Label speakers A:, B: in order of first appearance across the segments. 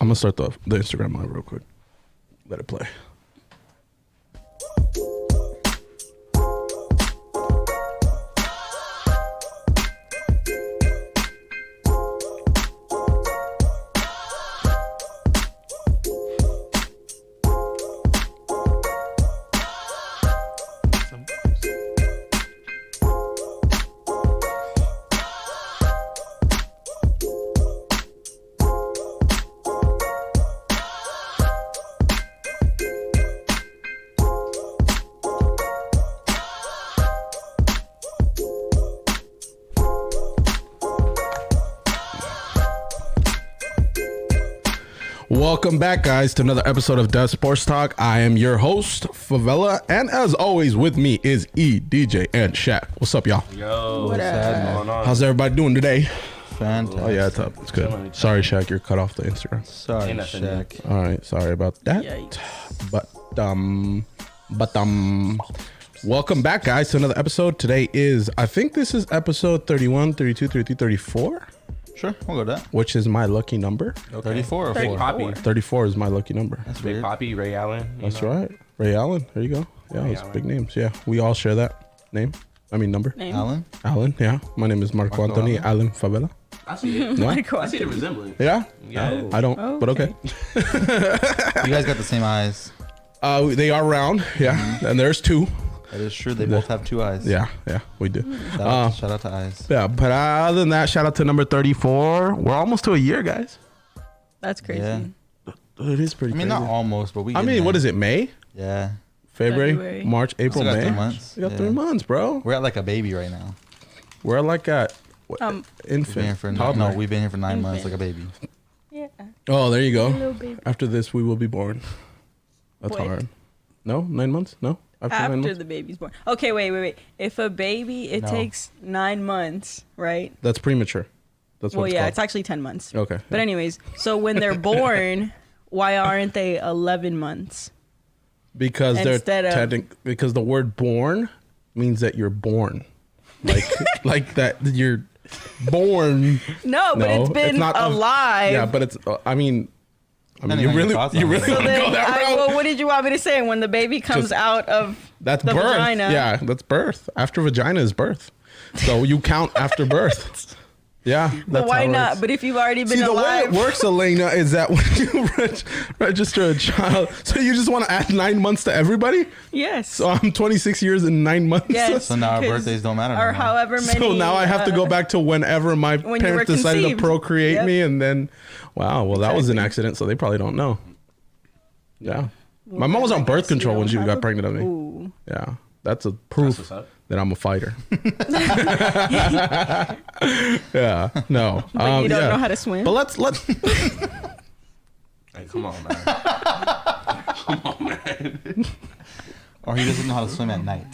A: I'm gonna start the Instagram live real quick. Let it play. Welcome back, guys, to another episode of Dev Sports Talk. I am your host, Favela, and as always, with me is E, DJ, and Shaq. What's up, y'all?
B: Yo, what's going on?
A: How's everybody doing today?
C: Fantastic.
A: Oh, yeah, it's up. It's good. Sorry, Shaq, you're cut off the Instagram.
C: Sorry, Shaq.
A: All right, sorry about that.
B: Yikes.
A: Welcome back, guys, to another episode. Today is, I think this is episode 31, 32, 33, 34.
C: Sure, we'll go with that.
A: Which is my lucky number.
C: Okay. 34 or
B: Big
C: 4?
B: Poppy.
A: 34 is my lucky number.
C: That's
B: Big
C: weird.
B: Poppy, Ray Allen.
A: That's right. Ray Allen. There you go. Yeah,
B: Ray
A: those
B: Allen.
A: big names. Yeah, we all share that number.
C: Alan?
A: Allen. Yeah, my name is Marco Anthony Allen Favela.
B: I see it.
A: No?
B: I see the resemblance.
A: Yeah?
B: Yeah.
A: I don't, but okay.
C: You guys got the same eyes.
A: They are round. Yeah, and there's two.
C: That is true. They both have 2 eyes.
A: Yeah, we do.
C: Shout out to eyes.
A: Yeah, but other than that, shout out to number 34. We're almost to a year, guys.
D: That's crazy.
C: Yeah.
A: It is pretty
C: I mean,
A: crazy.
C: not almost, but we.
A: I mean, what is it? May?
C: Yeah.
A: February? March, April,
C: Still got
A: May?
C: 3 months.
A: We got
C: Yeah.
A: 3 months, bro.
C: We're at like a baby right now.
A: We're like at
C: We've been here
A: infant.
C: for
A: toddler.
C: we've been here for 9 months, like a
D: Infant.
C: baby.
D: Yeah.
A: Oh, there you
D: Little
A: go.
D: baby.
A: After this, we will be born. That's
D: Wait.
A: hard. No? 9 months? No? 9
D: After
A: months?
D: the baby's born. Okay, wait. If a baby, it
C: No.
D: takes 9 months, right?
A: That's premature. That's what
D: Well,
A: it's
D: yeah,
A: called.
D: it's actually 10 months.
A: Okay.
D: But anyways, so when they're born, why aren't they 11 months?
A: Because
D: Instead of-
A: because the word born means that you're born. Like like that you're born.
D: No, but
A: No,
D: it's been
A: not of-
D: alive.
A: Yeah, but it's I mean
C: Depending
A: you
C: on your
A: really
C: thoughts on
A: you
C: it.
A: really
D: So
A: want to go
D: then,
A: that route?
D: well, what did you want me to say? When the baby comes
A: Just-
D: out of
A: That's
D: the
A: birth.
D: vagina.
A: Yeah, that's birth. After vagina is birth. So you count after birth. Yeah, that's
D: But why
A: how it
D: not?
A: works.
D: But if you've already been
A: See, the
D: alive.
A: way it works, Elena, is that when you register a child, so you just want to add 9 months to everybody?
D: Yes.
A: So I'm 26 years and 9 months.
D: Yes.
C: So now our
D: 'Cause-
C: birthdays don't matter.
D: or
C: no more.
D: however many.
A: So now I have to go back to whenever my
D: when you
A: parents
D: were
A: decided to
D: conceived.
A: procreate
D: Yep.
A: me, and then, wow, well, that was an
D: Exactly.
A: accident, so they probably don't know. Yeah. My mom was on birth control when she got pregnant of me.
D: Ooh.
A: Yeah. That's a
B: That's
A: proof
B: what's up.
A: that I'm a fighter. Yeah. No.
D: But you don't
A: yeah.
D: know how to swim.
A: But let's
B: Hey, come on, man. Come on, man.
C: Or he doesn't know how to swim at night.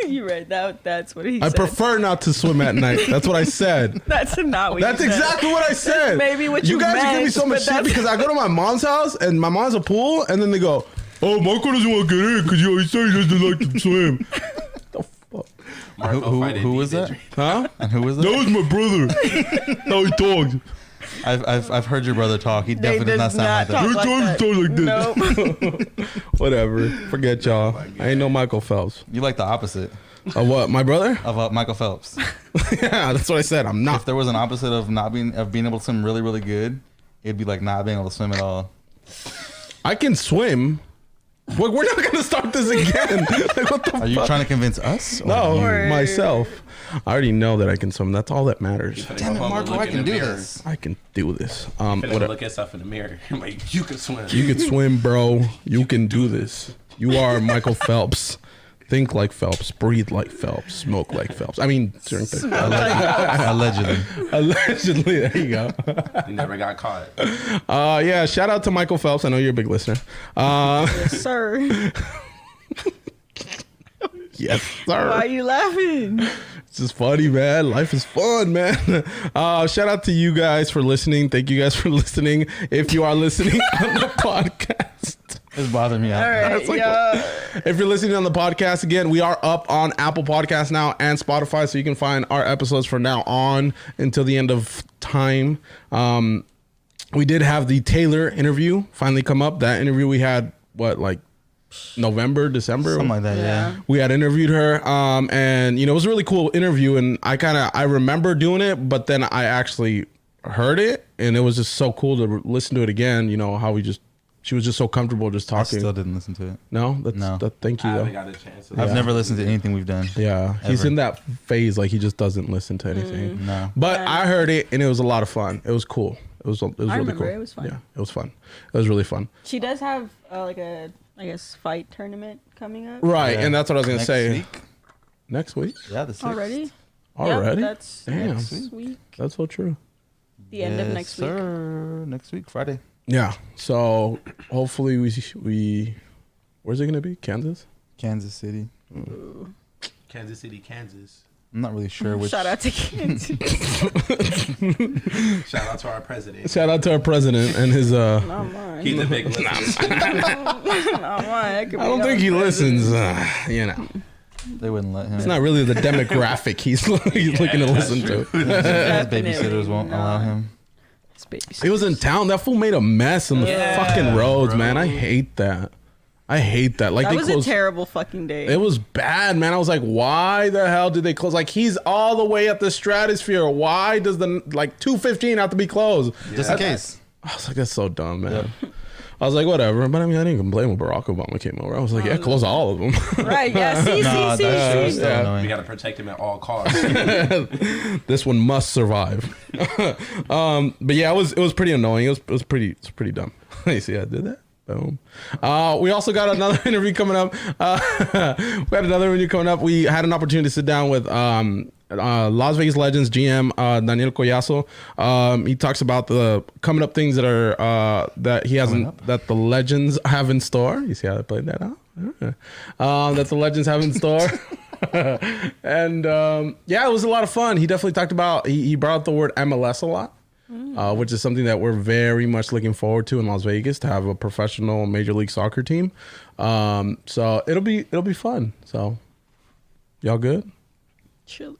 D: You're right. That's what he
A: I
D: said.
A: prefer not to swim at night. That's what I said.
D: That's not what
A: That's
D: you said.
A: exactly what I said.
D: maybe what you
A: guys are giving me
D: meant,
A: so much
D: but
A: shit
D: that's-
A: because I go to my mom's house and my mom's a pool, and then they go, "Oh, Marco doesn't want to get in because he said he doesn't like to swim." The fuck?
C: Who was that?
A: Huh?
C: And who was that?
A: That was my brother. How he talks.
C: I've heard your brother talk. He
D: They
C: definitely does not sound like that.
D: talk like that.
A: like this.
D: Nope.
A: Whatever. Forget y'all. I ain't no Michael Phelps.
C: You like the opposite
A: What? My brother?
C: of Michael Phelps.
A: Yeah, that's what I said. I'm
C: If
A: not.
C: there was an opposite of being able to swim really, really good, it'd be like not being able to swim at all.
A: I can swim. Well, we're not gonna start this again. Like, what the
C: Are you
A: fuck?
C: trying to convince us? or
A: No,
C: you?
D: Or-
A: myself. I already know that I can swim. That's all that matters.
C: Damn it, Marco, I can do this.
A: I can do this.
B: Finna
A: What?
B: look at yourself in the mirror. Like, you can swim.
A: You can swim, bro. You can do this. You are Michael Phelps. Think like Phelps. Breathe like Phelps. Smoke like Phelps. I mean, certain things.
C: Allegedly.
A: Allegedly. There you go.
B: You never got caught.
A: Yeah. Shout out to Michael Phelps. I know you're a big listener.
D: Yes, sir.
A: Yes, sir.
D: Why are you laughing?
A: It's just funny, man. Life is fun, man. Shout out to you guys for listening. Thank you guys for listening. If you are listening on the podcast.
C: It's bothering me out.
D: All right,
A: That's like-
D: yeah.
A: If you're listening on the podcast, again, we are up on Apple Podcasts now and Spotify, so you can find our episodes from now on until the end of time. we did have the Taylor interview finally come up. That interview we had, November, December?
C: Something like that, yeah.
A: We had interviewed her, and it was a really cool interview. And I remember doing it, but then I actually heard it, and it was just so cool to listen to it again. How she was just so comfortable just
C: I
A: talking.
C: still didn't listen to it.
A: No, thank you
B: I
A: though.
B: haven't got a chance.
C: I've never listened to anything we've done.
A: Yeah, he's
C: Ever.
A: in that phase he just doesn't listen to anything.
C: No.
A: But I heard it, and it was a lot of fun. It was cool. It was really
D: remember
A: cool.
D: it was fun.
A: Yeah, it was fun. It was really fun.
D: She does have a fight tournament coming up.
A: Right,
C: Yeah.
A: and that's what I was gonna
C: Next
A: say.
C: week?
A: Next week?
C: Yeah, the 6th.
D: Already?
A: Already?
D: Yep, that's
A: Damn.
D: next week.
A: That's so true.
D: The end of next week.
C: Sir. Next week, Friday.
A: Yeah. So hopefully we where's it gonna be? Kansas?
C: Kansas City.
B: Kansas City, Kansas.
C: I'm not really sure which.
D: Shout out to Kansas.
B: Shout out to our president.
A: Shout out to our president and his
D: Not mine.
B: He's a big listener.
D: Not mine.
A: I don't think he listens.
C: They wouldn't let him.
A: It's not really the demographic he's looking to listen to.
C: His babysitters won't allow him.
A: He was in town. That fool made a mess on the fucking roads,
B: bro.
A: man. I hate that. Like
D: That
A: they
D: was
A: closed.
D: a terrible fucking day.
A: It was bad, man. I was like, why the hell did they close? He's all the way at the stratosphere. Why does the 215 have to be closed?
C: Just in case.
A: I was like, that's so dumb, man. I was like, whatever. But I mean, I didn't complain when Barack Obama came over. I was like, close all of them.
D: Right, yeah. See.
C: That's still
A: Yeah.
C: annoying.
B: We gotta protect him at all costs.
A: This one must survive. But yeah, it was pretty annoying. It was pretty dumb. You see, I did that. Boom. We also got another interview coming up. We had an opportunity to sit down with Las Vegas Legends GM Daniel Collazo. He talks about the coming up things that are that the Legends have in store. You see how I played that out? That the Legends have in store. And it was a lot of fun. He definitely talked about he brought up the word MLS a lot. Which is something that we're very much looking forward to in Las Vegas, to have a professional Major League Soccer team. So it'll be fun. So y'all good?
D: Chilly.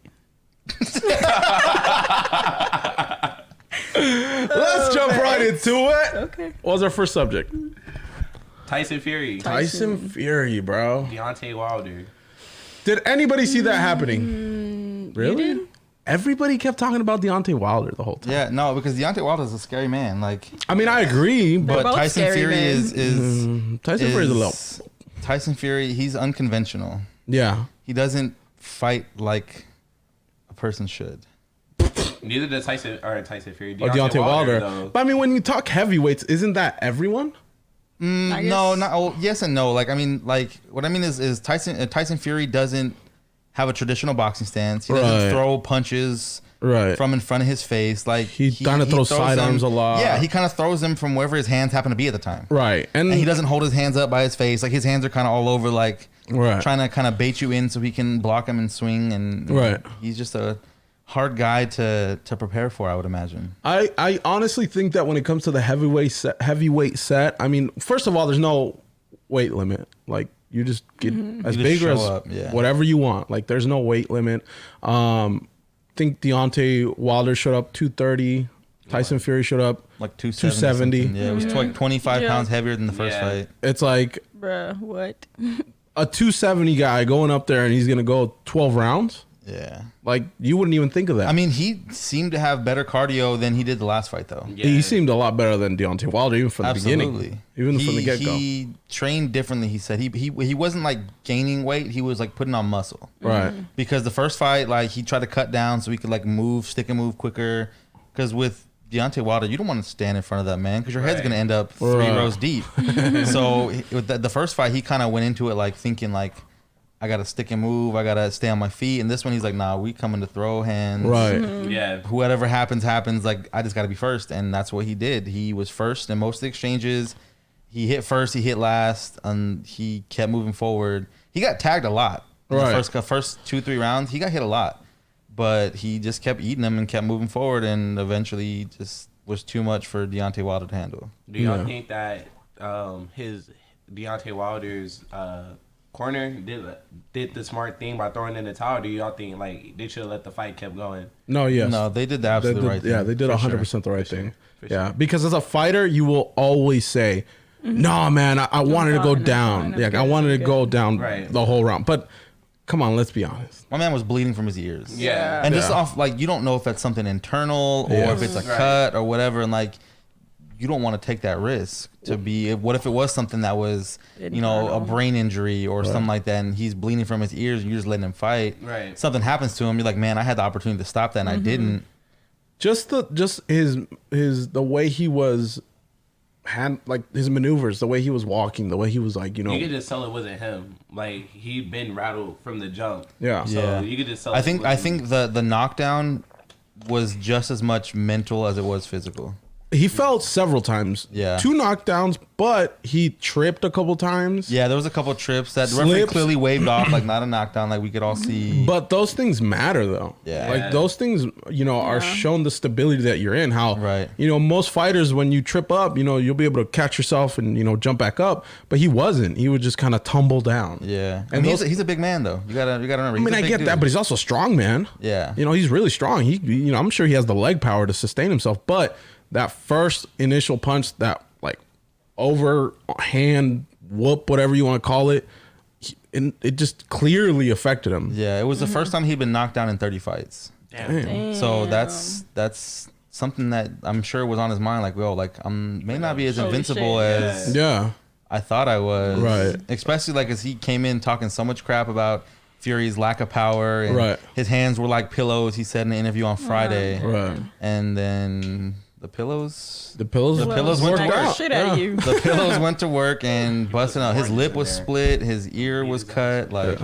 A: Let's jump right into it.
D: Okay.
A: What was our first subject?
B: Tyson Fury.
A: Tyson Fury, bro.
B: Deontay Wilder.
A: Did anybody see that happening? Really?
D: You did?
A: Everybody kept talking about Deontay Wilder the whole time.
C: Yeah, no, because Deontay Wilder is a scary man.
A: I mean, I agree, but
C: But
D: both
C: Tyson
D: scary
C: Fury
D: men.
C: is
A: Tyson Fury is a little.
C: Tyson Fury, he's unconventional.
A: Yeah.
C: He doesn't fight like a person should.
B: Neither does Tyson Fury.
A: Or Deontay Wilder.
B: though.
A: But I mean, when you talk heavyweights, isn't that everyone?
D: I
C: No,
D: guess-
C: not yes and no. What I mean is Tyson Fury doesn't have a traditional boxing stance. He doesn't
A: Right.
C: throw punches
A: Right.
C: from in front of his face.
A: He kinda throws sidearms a lot.
C: Yeah, he kind of throws them from wherever his hands happen to be at the time.
A: Right. And
C: And he doesn't hold his hands up by his face. His hands are kind of all over,
A: Right.
C: trying to kind of bait you in so he can block him and swing. And
A: Right.
C: he's just a hard guy to prepare for, I would imagine.
A: I honestly think that when it comes to the heavyweight set, I mean, first of all, there's no weight limit. You just get as
C: You just
A: big or
C: show
A: as
C: up, yeah.
A: whatever you want. There's no weight limit. I think Deontay Wilder showed up 230. Tyson Fury showed up
C: Like
A: 270.
C: 270. Yeah, it was like 25
D: Yeah.
C: pounds heavier than the first
B: Yeah.
C: fight.
A: It's like
D: Bruh, what?
A: a 270 guy going up there and he's gonna go 12 rounds.
C: Yeah.
A: You wouldn't even think of that.
C: I mean, he seemed to have better cardio than he did the last fight, though.
B: Yeah.
A: He seemed a lot better than Deontay Wilder, even from the beginning. Even from the get go.
C: He trained differently. He said he wasn't gaining weight. He was putting on muscle.
A: Right.
C: Because the first fight, he tried to cut down so he could move, stick and move quicker. Because with Deontay Wilder, you don't want to stand in front of that man because your head's
B: Right.
C: going to end up 3
A: Right.
C: rows deep. So with the first fight, he kind of went into it thinking I got to stick and move. I got to stay on my feet. And this one, he's like, nah, we coming to throw hands.
A: Right.
B: Yeah.
C: Whatever happens. I just got to be first. And that's what he did. He was first in most of the exchanges. He hit first, he hit last, and he kept moving forward. He got tagged a lot. In
A: Right.
C: the first 2-3 rounds, he got hit a lot. But he just kept eating them and kept moving forward, and eventually just was too much for Deontay Wilder to handle.
B: Do y'all
A: Yeah.
B: think that his Deontay Wilder's corner did the smart thing by throwing in the towel? Do y'all think like they should have let the fight kept going?
A: No, yes.
C: No, they did the
A: They
C: absolute
A: did-
C: right thing.
A: yeah, they did
C: for
A: 100% the right thing.
B: For
A: Yeah,
B: sure.
A: because as a fighter, you will always say, "No, man, I wanted to go
D: fine, I'm
A: down.
D: fine, I'm
A: Yeah,
D: good,
A: I wanted
D: I'm
A: to go
D: good."
A: down
B: Right.
A: the whole round." But come on, let's be honest.
C: My man was bleeding from his ears.
B: Yeah.
C: And just
A: Yeah.
C: off, like, you don't know if that's something internal or
A: Yeah.
C: if it's a
B: Right.
C: cut or whatever. And, like, you don't want to take that risk to be. What if it was something that was, you know, a
D: Internal.
C: brain injury or something like that, and he's bleeding from his ears, and you're just letting him fight.
B: Right.
C: Something happens to him, you're like, man, I had the opportunity to stop that, and I didn't.
A: Just the way he was like his maneuvers, the way he was walking, the way he was like,
B: You could just tell it wasn't him. Like he'd been rattled from the jump.
A: Yeah.
B: So
C: Yeah.
B: you could just tell.
C: I
B: it
C: think
B: wasn't-
C: the knockdown was just as much mental as it was physical.
A: he fell several times.
C: Yeah.
A: 2 knockdowns, but he tripped a couple times.
C: Yeah, there was a couple trips that the referee
A: Slips.
C: clearly waved off, like not a knockdown, like we could all see.
A: But those things matter though.
C: Yeah.
A: Like those things, are shown the stability that you're in. How,
C: Right.
A: Most fighters, when you trip up, you'll be able to catch yourself and, jump back up. But he wasn't. He would just kind of tumble down.
C: Yeah,
A: And
C: and
A: those-
C: he's a big man though. You gotta remember.
A: I
C: he's
A: mean,
C: a
A: I
C: big
A: get
C: dude.
A: that, but he's also strong, man.
C: Yeah.
A: He's really strong. I'm sure he has the leg power to sustain himself. But that first initial punch, that like overhand whoop, whatever you want to call it, it just clearly affected him.
C: Yeah, it was the first time he'd been knocked down in 30 fights.
B: Damn.
C: So that's something that I'm sure was on his mind. Like, well, like may not be as
D: Holy
C: invincible
D: shit,
C: as
A: Yeah.
C: I thought I was.
A: Right.
C: Especially like as he came in talking so much crap about Fury's lack of power, and
A: Right.
C: his hands were like pillows. He said in an interview on Friday,
A: Right.
C: and then the pillows.
A: The pillows
C: pillows went to
A: worked
C: work.
A: out.
D: Shit out of you.
C: The pillows went to work and busting out. His lip was split. His ear was cut. Like,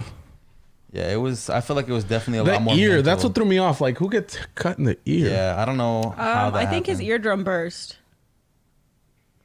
C: yeah, it was. I feel like it was definitely a lot
A: The
C: more.
A: ear,
C: mental.
A: that's what threw me off. Like, who gets cut in the ear?
C: Yeah, I don't know how that
D: I think his
C: happened.
D: eardrum burst.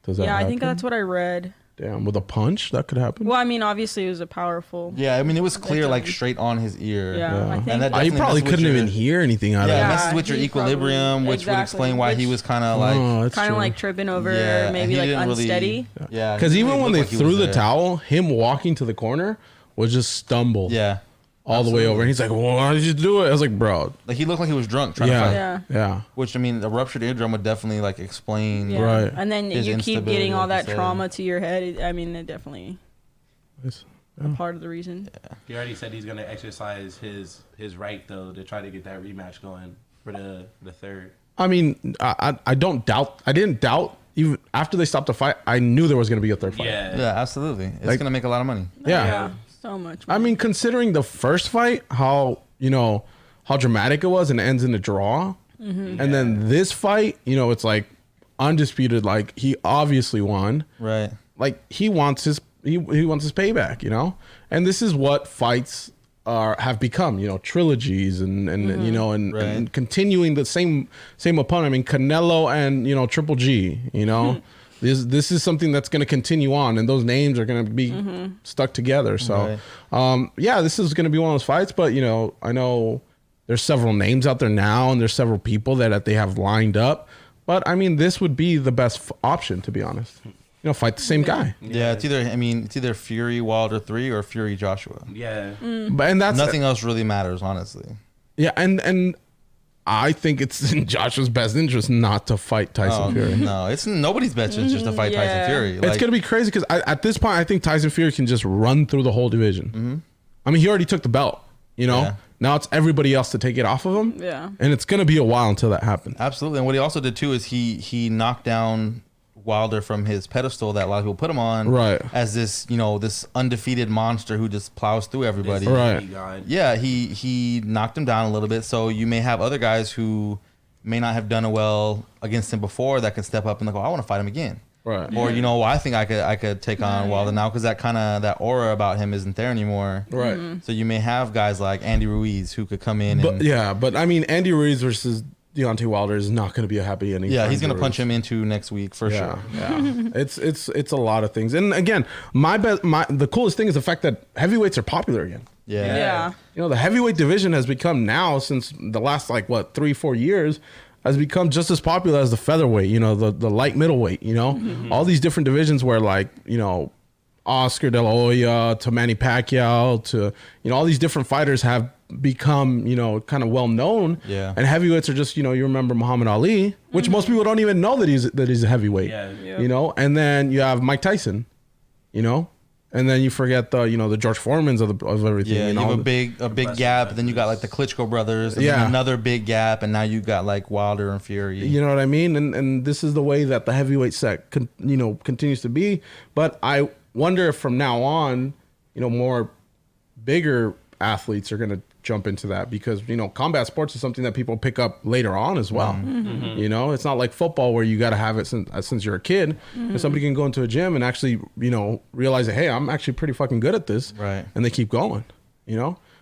A: Does that
D: Yeah, I
A: happen?
D: think that's what I read.
A: Damn, with a punch, that could happen.
D: Well, I mean, obviously it was a powerful.
C: Yeah, I mean, it was clear, like
D: Victim.
C: straight on his ear.
D: Yeah, I think.
C: And that
A: You
C: definitely
A: probably
C: messes with
A: couldn't
C: your-
A: even hear anything out
C: Yeah,
A: of
C: it
A: it.
C: messes with your
D: he
C: equilibrium,
D: probably-
C: which would
D: exactly,
C: explain why he
D: which-
C: was kind of like.
A: Oh, that's
D: kind of
A: true.
D: like tripping over,
C: Yeah, and
D: maybe
C: he
D: like
C: didn't really-
D: unsteady.
C: Yeah,
A: Because
C: he
A: even
C: didn't
A: when
C: look
A: they
C: like he
A: threw
C: was
A: the
C: there.
A: towel, him walking to the corner was just stumble.
C: Yeah,
A: all the way over. And he's like, well, why did you do it? I was like, bro.
C: like he looked like he was drunk trying to fight.
A: Yeah.
D: Yeah.
A: Yeah.
C: Which I mean, a ruptured eardrum would definitely like explain.
D: Yeah.
A: Right.
D: And then
C: His
D: you keep
C: instability,
D: getting all
C: like you
D: that
C: said.
D: trauma to your head. I mean, it definitely
A: It's-
D: a part of the reason.
B: He already said he's gonna exercise his right though to try to get that rematch going for the third.
A: I mean, I don't doubt. I didn't doubt even after they stopped the fight. I knew there was going to be a third fight.
B: Yeah.
C: Yeah, absolutely. It's
A: Like-
C: gonna make a lot of money.
A: Yeah.
D: So much.
A: I mean, considering the first fight, how dramatic it was, and it ends in a draw, and then this fight, it's like undisputed. Like he obviously won.
C: Right.
A: Like he wants his he wants his payback. And this is what fights have become. Trilogies and
C: Right.
A: and continuing the same opponent. I mean, Canelo and Triple G. This is something that's going to continue on, and those names are going to be stuck together. So, this is going to be one of those fights. But I know there's several names out there now, and there's several people that they have lined up. But I mean, this would be the best option, to be honest. Fight the same guy.
C: Yeah, it's either Fury Wilder 3 or Fury Joshua.
B: Yeah.
A: But and that's
C: Nothing else really matters, honestly.
A: Yeah, and I think it's in Joshua's best interest not to fight Tyson Fury.
C: No, it's nobody's best interest to fight
D: Yeah.
C: Tyson Fury.
A: It's gonna be crazy because at this point I think Tyson Fury can just run through the whole division. I mean, he already took the belt.
C: Yeah.
A: Now it's everybody else to take it off of him.
D: Yeah.
A: and it's gonna be a while until that happens.
C: Absolutely. And what he also did too is he knocked down Wilder from his pedestal that a lot of people put him on,
A: Right.
C: as this this undefeated monster who just plows through everybody.
A: Right.
B: God.
C: Yeah, he knocked him down a little bit. So you may have other guys who may not have done well against him before that can step up and like, oh, I want to fight him again.
A: Right.
C: Or I think I could take on Wilder now because that aura about him isn't there anymore.
A: Right.
C: So you may have guys like Andy Ruiz who could come in and
A: But I mean, Andy Ruiz versus Deontay Wilder is not going to be a happy ending.
C: yeah,
A: for
C: he's gonna
A: Ruiz.
C: punch him into next week for sure.
A: Yeah. It's a lot of things. And again, the coolest thing is the fact that heavyweights are popular again.
C: Yeah.
D: Yeah.
A: The heavyweight division has become now, since the last 3-4 years, has become just as popular as the featherweight, the light middleweight, all these different divisions where Oscar De La Hoya to Manny Pacquiao to, all these different fighters have become, kind of well known.
C: Yeah.
A: And heavyweights are just, you remember Muhammad Ali, which most people don't even know that he's a heavyweight.
B: Yeah.
D: Yep.
A: And then you have Mike Tyson, and then you forget the, the George Foremans of everything.
C: Yeah, you have a big gap. Then you got like the Klitschko brothers. And then another big gap, and now you got like Wilder and Fury.
A: You know what I mean? And this is the way that the heavyweight set, continues to be. But I wonder if from now on, more bigger athletes are going to jump into that because, combat sports is something that people pick up later on as well.
D: Mm-hmm.
A: It's not like football where you got to have it since you're a kid.
D: Mm-hmm.
A: And somebody can go into a gym and actually, realize that, hey, I'm actually pretty fucking good at this.
C: Right.
A: And they keep going,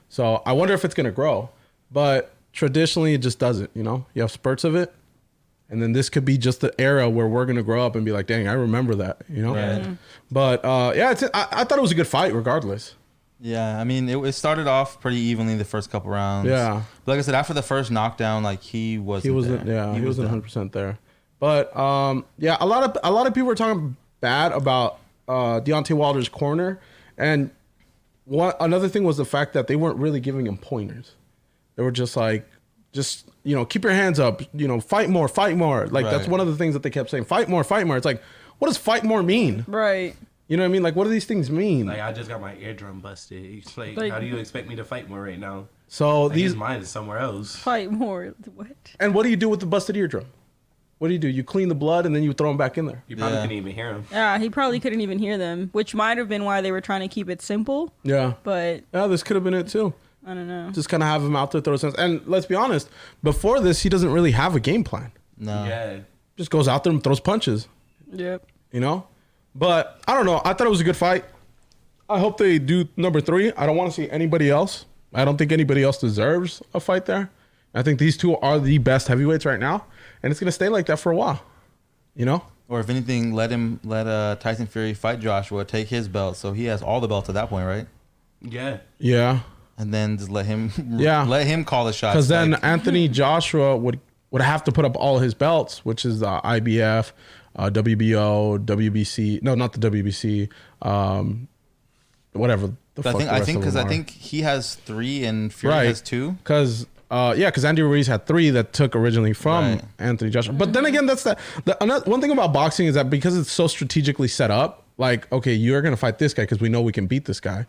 A: So I wonder if it's going to grow. But traditionally, it just doesn't, You have spurts of it. And then this could be just the era where we're going to grow up and be like, dang, I remember that,
C: Right.
A: Mm-hmm. But, I thought it was a good fight regardless.
C: Yeah, I mean, it started off pretty evenly the first couple rounds.
A: Yeah.
C: But like I said, after the first knockdown, like he wasn't there.
A: Yeah, he wasn't
C: done.
A: 100% there. But a lot of people were talking bad about Deontay Wilder's corner, and another thing was the fact that they weren't really giving him pointers. They were just like, keep your hands up, fight more. Like that's
C: Right.
A: one of the things that they kept saying, fight more. It's like, what does fight more mean?
D: Right.
A: You know what I mean? Like, what do these things mean?
B: Like I just got my eardrum busted. It's like,
D: Like-
B: how do you expect me to fight more right now?
A: So
B: Like,
A: these,
B: his mind is somewhere else.
D: Fight more. What?
A: and what do you do with the busted eardrum? What do? You clean the blood and then you throw them back in there.
B: You probably
C: Yeah.
B: couldn't even hear him.
D: Yeah, he probably couldn't even hear them, which might have been why they were trying to keep it simple.
A: Yeah.
D: But
A: Yeah, this could have been it too.
D: I don't know.
A: Just kind of have him out there, throw sense. And let's be honest, before this, he doesn't really have a game plan.
C: No.
B: Yeah.
A: Just goes out there and throws punches,
D: Yep.
A: But I don't know. I thought it was a good fight. I hope they do number 3. I don't want to see anybody else. I don't think anybody else deserves a fight there. I think these two are the best heavyweights right now, and it's gonna stay like that for a while.
C: Or if anything, let Tyson Fury fight Joshua, take his belt, so he has all the belts at that point, right?
B: Yeah.
A: Yeah,
C: And then just let him,
A: Yeah.
C: let him call the shots.
A: because then
C: like-
A: Anthony Joshua would have to put up all his belts, which is the IBF, WBO, WBC. No, not the WBC. Whatever. The
C: But
A: fuck
C: I
A: the
C: think
A: rest
C: because
A: of
C: I
A: them are.
C: think he has 3 and Fury
A: Right.
C: has 2.
A: Because Andy Ruiz had 3 that took originally from
C: Right.
A: Anthony Joshua. But then again, that's one thing about boxing is that because it's so strategically set up, like, okay, you're gonna fight this guy because we know we can beat this guy.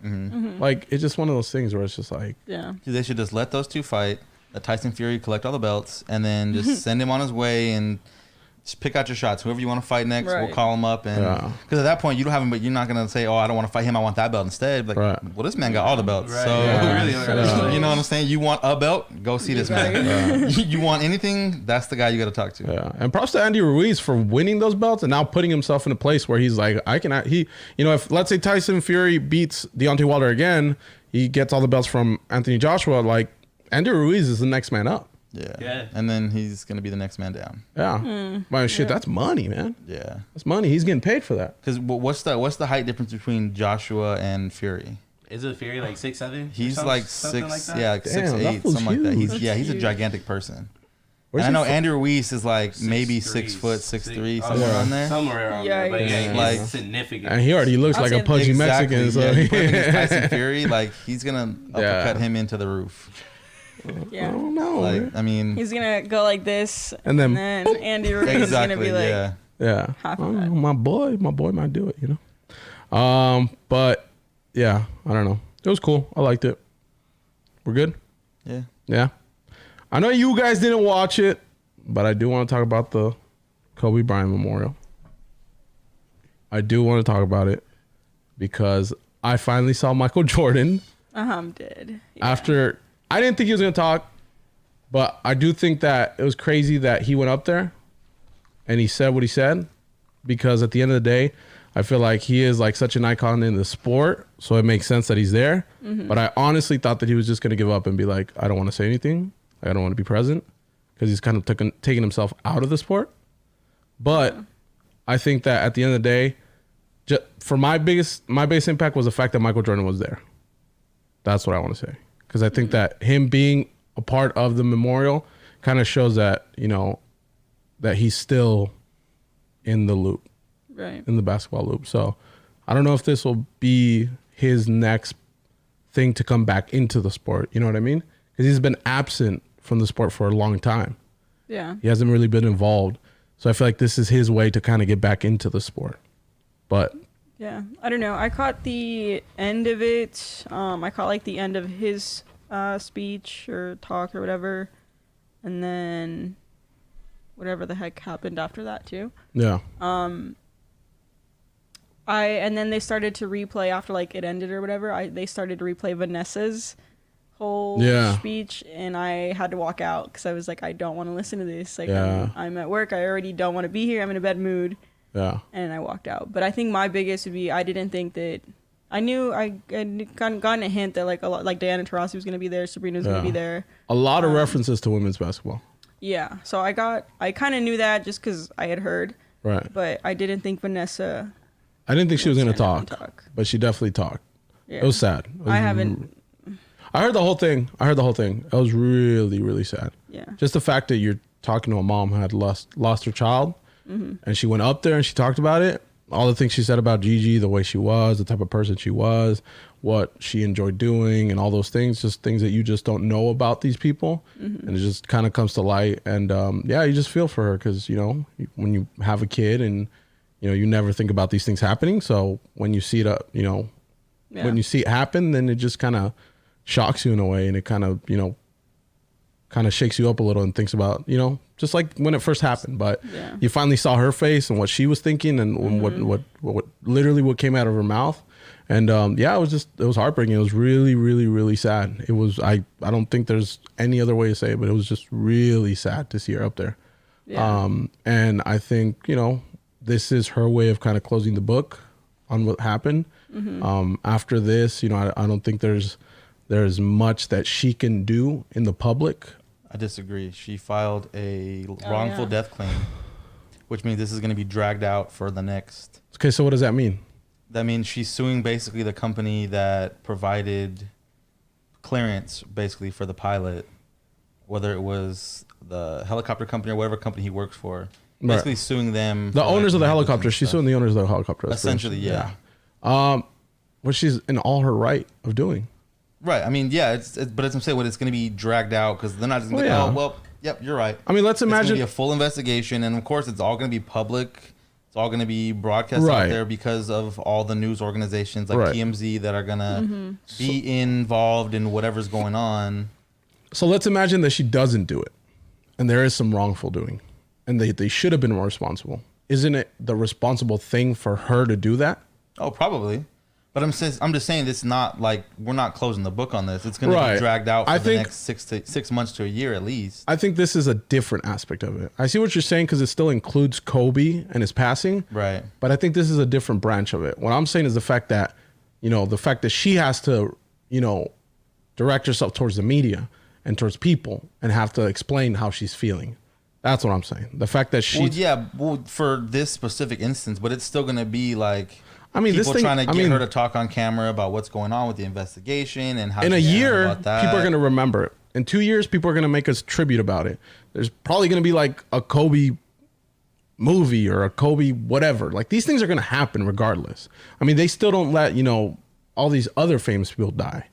A: Like, it's just one of those things where it's just like,
D: Yeah.
C: They should just let those two fight. Let Tyson Fury collect all the belts, and then just send him on his way and just pick out your shots. Whoever you want to fight next, we'll
D: Right.
C: call him up. And
A: Yeah.
C: because at that point you don't have him, but you're not gonna say, "Oh, I don't want to fight him. I want that belt instead." Like,
A: Right.
C: well, this man got all the belts,
B: Right.
C: so
B: Yeah.
C: really,
A: Yeah.
C: you know what I'm saying? You want a belt? Go see this man. You want anything? That's the guy you got to talk to.
A: yeah. And props to Andy Ruiz for winning those belts and now putting himself in a place where he's like, if let's say Tyson Fury beats Deontay Wilder again, he gets all the belts from Anthony Joshua. Like, Andy Ruiz is the next man up.
C: Yeah.
B: Yeah.
C: And then he's gonna be the next man down.
A: Yeah. Man, shit, that's money, man.
C: Yeah.
A: That's money. He's getting paid for that.
C: Because what's the height difference between Joshua and Fury?
B: Is it Fury like 6'7"?
C: He's like 6,
B: like that?
C: yeah, like
A: Damn,
C: 6'8",
A: that fool's
C: something like that.
A: huge.
C: He's a
D: huge.
C: gigantic person.
A: Where's
C: And I
A: he
C: know
A: from?
C: Andrew Ruiz is like
B: 6'3",
C: maybe 6 foot, 6'3", somewhere
A: Yeah.
C: around there.
B: Somewhere around there. But
D: Yeah,
B: yeah,
C: like-
B: he's significant.
A: And he already looks
D: I'll
A: like a
D: say-
A: pudgy
C: Exactly,
A: Mexican. So
C: yeah, you put him against Tyson Fury, like he's gonna
A: Yeah.
C: uppercut him into the roof.
A: I
D: Yeah.
A: don't know.
C: Like
A: man.
C: I mean,
D: He's gonna go like this,
A: And then
D: Andy Ruiz is
C: exactly,
D: gonna be like,
C: yeah.
A: Yeah.
D: Half
A: I
D: of
A: don't
D: that.
A: know, my boy might do it, But yeah, I don't know. It was cool. I liked it. We're good?
C: Yeah.
A: Yeah. I know you guys didn't watch it, but I do want to talk about the Kobe Bryant Memorial. I do want to talk about it because I finally saw Michael Jordan
D: I'm dead. Yeah.
A: after I didn't think he was going to talk, but I do think that it was crazy that he went up there and he said what he said, because at the end of the day, I feel like he is like such an icon in the sport, so it makes sense that he's there. But I honestly thought that he was just going to give up and be like, I don't want to say anything. I don't want to be present, because he's kind of taking himself out of the sport. But I think that at the end of the day, for my biggest impact was the fact that Michael Jordan was there. That's what I want to say, because I think that him being a part of the memorial kind of shows that, that he's still in the loop,
D: Right.
A: in the basketball loop. So I don't know if this will be his next thing to come back into the sport. You know what I mean? Because he's been absent from the sport for a long time.
D: Yeah.
A: He hasn't really been involved. So I feel like this is his way to kind of get back into the sport. But
D: yeah, I don't know. I caught the end of it. I caught like the end of his speech or talk or whatever. And then whatever the heck happened after that too.
A: yeah.
D: And then they started to replay after like it ended or whatever. They started to replay Vanessa's whole speech, and I had to walk out because I was like, I don't want to listen to this. Like, I'm at work. I already don't want to be here. I'm in a bad mood. Yeah. And I walked out. But I think my biggest would be I didn't think that I knew I'd gotten a hint that like a lot, like Diana Taurasi was going to be there, Sabrina was going to be there.
A: A lot of references to women's basketball.
D: Yeah. So I kind of knew that just because I had heard.
A: Right.
D: But I didn't think Vanessa.
A: I didn't think she was going to talk, but she definitely talked. Yeah. It was sad.
D: I haven't.
A: I heard the whole thing. It was really, really sad.
D: Yeah.
A: Just the fact that you're talking to a mom who had lost her child, and she went up there and she talked about it. All the things she said about Gigi, the way she was, the type of person she was, what she enjoyed doing, and all those things, just things that you just don't know about these people. And it just kind of comes to light. And you just feel for her because, when you have a kid and, you never think about these things happening. So when you see it, when you see it happen, then it just kind of shocks you in a way, and it kind of shakes you up a little and thinks about, just like when it first happened. But you finally saw her face and what she was thinking and what literally what came out of her mouth. And it was heartbreaking. It was really, really, really sad. It was, I don't think there's any other way to say it, but it was just really sad to see her up there. Yeah. And I think, this is her way of kind of closing the book on what happened. After this, I don't think there's much that she can do in the public.
C: I disagree. She filed a wrongful death claim, which means this is going to be dragged out for the next.
A: Okay, so what does that mean?
C: That means she's suing basically the company that provided clearance basically for the pilot, whether it was the helicopter company or whatever company he works for. Basically suing them.
A: The owners of the helicopter. She's suing the owners of the helicopter.
C: Essentially, yeah.
A: What she's in all her right of doing.
C: Right. I mean, yeah, but as I'm saying, it's going to be dragged out because they're not just going to go, yep, you're right.
A: I mean, let's imagine.
C: It's going to be a full investigation. And of course, it's all going to be public. It's all going to be broadcast out there because of all the news organizations like TMZ that are going to be involved in whatever's going on.
A: So let's imagine that she doesn't do it and there is some wrongful doing and they should have been more responsible. Isn't it the responsible thing for her to do that?
C: Oh, probably. But I'm just saying it's not like we're not closing the book on this. It's going to be dragged out for the next 6 months to a year at least.
A: I think this is a different aspect of it. I see what you're saying because it still includes Kobe and his passing.
C: Right.
A: But I think this is a different branch of it. What I'm saying is the fact that, she has to, direct herself towards the media and towards people and have to explain how she's feeling. That's what I'm saying. The fact that she...
C: for this specific instance, but it's still going to be like...
A: people
C: trying to get her to talk on camera about what's going on with the investigation and how
A: in a year people are going to remember it. In 2 years, people are going to make us tribute about it. There's probably going to be like a Kobe movie or a Kobe whatever. Like these things are going to happen regardless. I mean, they still don't let all these other famous people die.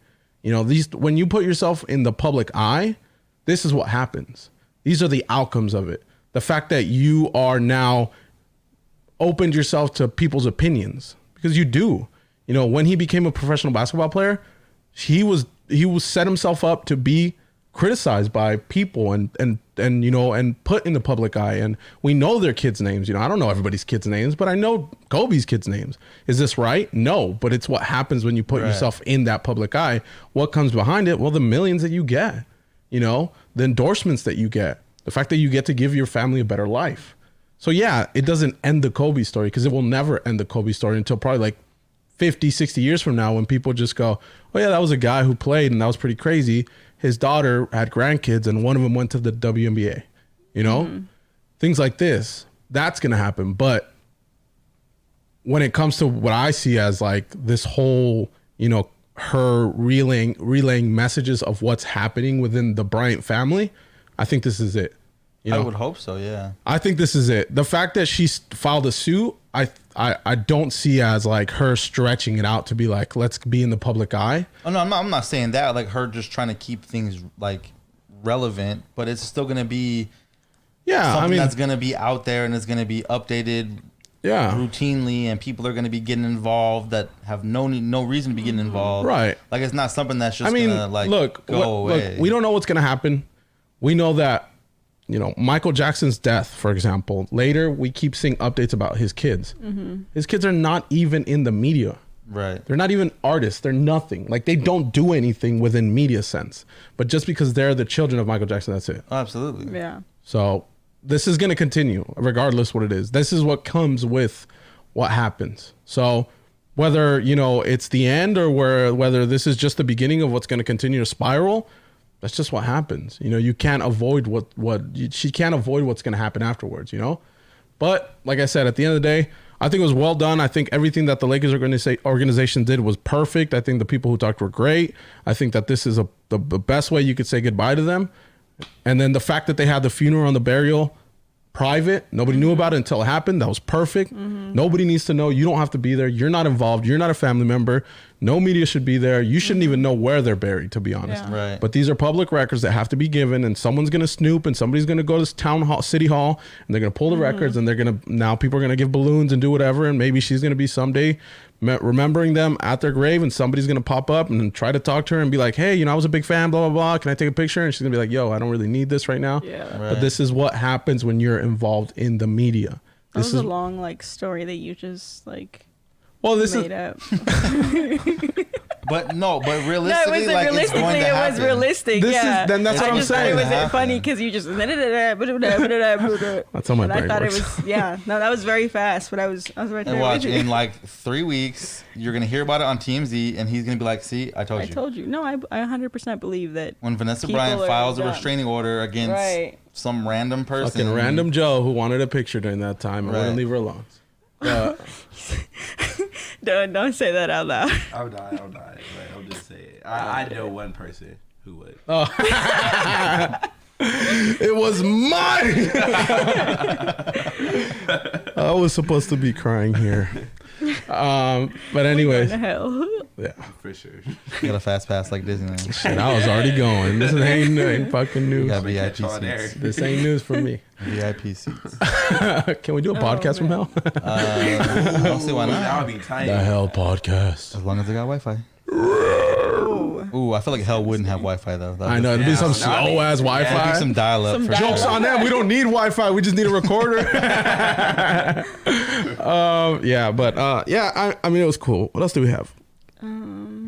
A: When you put yourself in the public eye, this is what happens. These are the outcomes of it. The fact that you are now opened yourself to people's opinions. Because you do, when he became a professional basketball player, he was set himself up to be criticized by people and put in the public eye. And we know their kids' names. I don't know everybody's kids' names, but I know Kobe's kids' names. Is this right? No, but it's what happens when you put yourself in that public eye. What comes behind it? Well, the millions that you get, the endorsements that you get, the fact that you get to give your family a better life. So yeah, it doesn't end the Kobe story because it will never end the Kobe story until probably like 50, 60 years from now when people just go, oh yeah, that was a guy who played and that was pretty crazy. His daughter had grandkids and one of them went to the WNBA, things like this, that's going to happen. But when it comes to what I see as like this whole, her relaying messages of what's happening within the Bryant family, I think this is it. You know?
C: I would hope so. Yeah.
A: I think this is it. The fact that she filed a suit, I don't see as like her stretching it out to be like, let's be in the public eye.
C: Oh no, I'm not saying that. Like her just trying to keep things like relevant, but it's still gonna be something that's gonna be out there and it's gonna be updated routinely, and people are gonna be getting involved that have no reason to be getting involved.
A: Right.
C: Like it's not something that's just gonna like go away.
A: Look, we don't know what's gonna happen. We know that, you know, Michael Jackson's death, for example, later we keep seeing updates about his kids. His kids are not even in the media.
C: Right.
A: They're not even artists. They're nothing. Like they don't do anything within media sense. But just because they're the children of Michael Jackson, that's it.
C: Oh, absolutely.
D: Yeah.
A: So this is going to continue regardless what it is. This is what comes with what happens. So whether, you know, it's the end or whether this is just the beginning of what's going to continue to spiral, that's just what happens. You know, you can't avoid she can't avoid what's going to happen afterwards, you know? But like I said, at the end of the day, I think it was well done. I think everything that the Lakers organization did was perfect. I think the people who talked were great. I think that this is the best way you could say goodbye to them. And then the fact that they had the funeral and the burial private, nobody knew about it until it happened. That was perfect. Nobody needs to know. You don't have to be there. You're not involved. You're not a family member. No media should be there. You shouldn't even know where they're buried, to be honest.
D: Yeah.
C: Right.
A: But these are public records that have to be given, and someone's going to snoop, and somebody's going to go to city hall, and they're going to pull the records, and now people are going to give balloons and do whatever, and maybe she's going to be someday remembering them at their grave, and somebody's going to pop up and try to talk to her and be like, hey, you know, I was a big fan, blah, blah, blah. Can I take a picture? And she's going to be like, yo, I don't really need this right now.
D: Yeah.
C: Right.
A: But this is what happens when you're involved in the media.
D: That was a long like story that you just like made up.
C: But
D: No,
C: realistically,
D: it wasn't
C: like
D: realistically.
C: it's going to
D: It
C: happen.
D: was realistic.
A: Then that's what I'm saying.
D: I just thought it was funny because you just.
A: That's how my
D: and I
A: brain
D: thought
A: works.
D: it was no, that was very fast. But I was right there.
C: And watch,
D: with you.
C: in like 3 weeks, you're gonna hear about it on TMZ, and he's gonna be like, "See, I told you."
D: I told you. No, I 100% believe that.
C: When Vanessa
D: people
C: Bryant
D: are
C: files a
D: dumb.
C: restraining order against some random person,
A: Fucking random Joe who wanted a picture during that time and
C: Right.
A: wouldn't leave her alone.
D: Don't say that out loud.
B: I'm not. But I'm just saying. I know one person who would.
A: It was mine. I was supposed to be crying here. But anyways,
D: What the hell?
A: yeah.
B: For sure.
C: got a fast pass like Disneyland.
A: Shit, I was already going. This ain't fucking news.
C: Got VIP
B: Catch on there.
C: seats.
A: This ain't news for me.
C: VIP seats.
A: Can we do a podcast from
D: man.
A: hell?
C: I don't see why
B: That
C: not.
B: would be tight.
A: The Hell Podcast.
C: As long as they got Wi-Fi.
D: Ooh.
C: Ooh, I feel like hell wouldn't have Wi-Fi though.
A: I know. It'd be some
B: Yeah.
A: slow ass
C: It'd be
A: Wi-Fi.
C: some dial-up
D: Some
C: for
D: dial-up.
A: Jokes
C: sure.
A: on them. We don't need Wi-Fi. We just need a recorder. Yeah, but yeah, I mean, it was cool. What else do we have?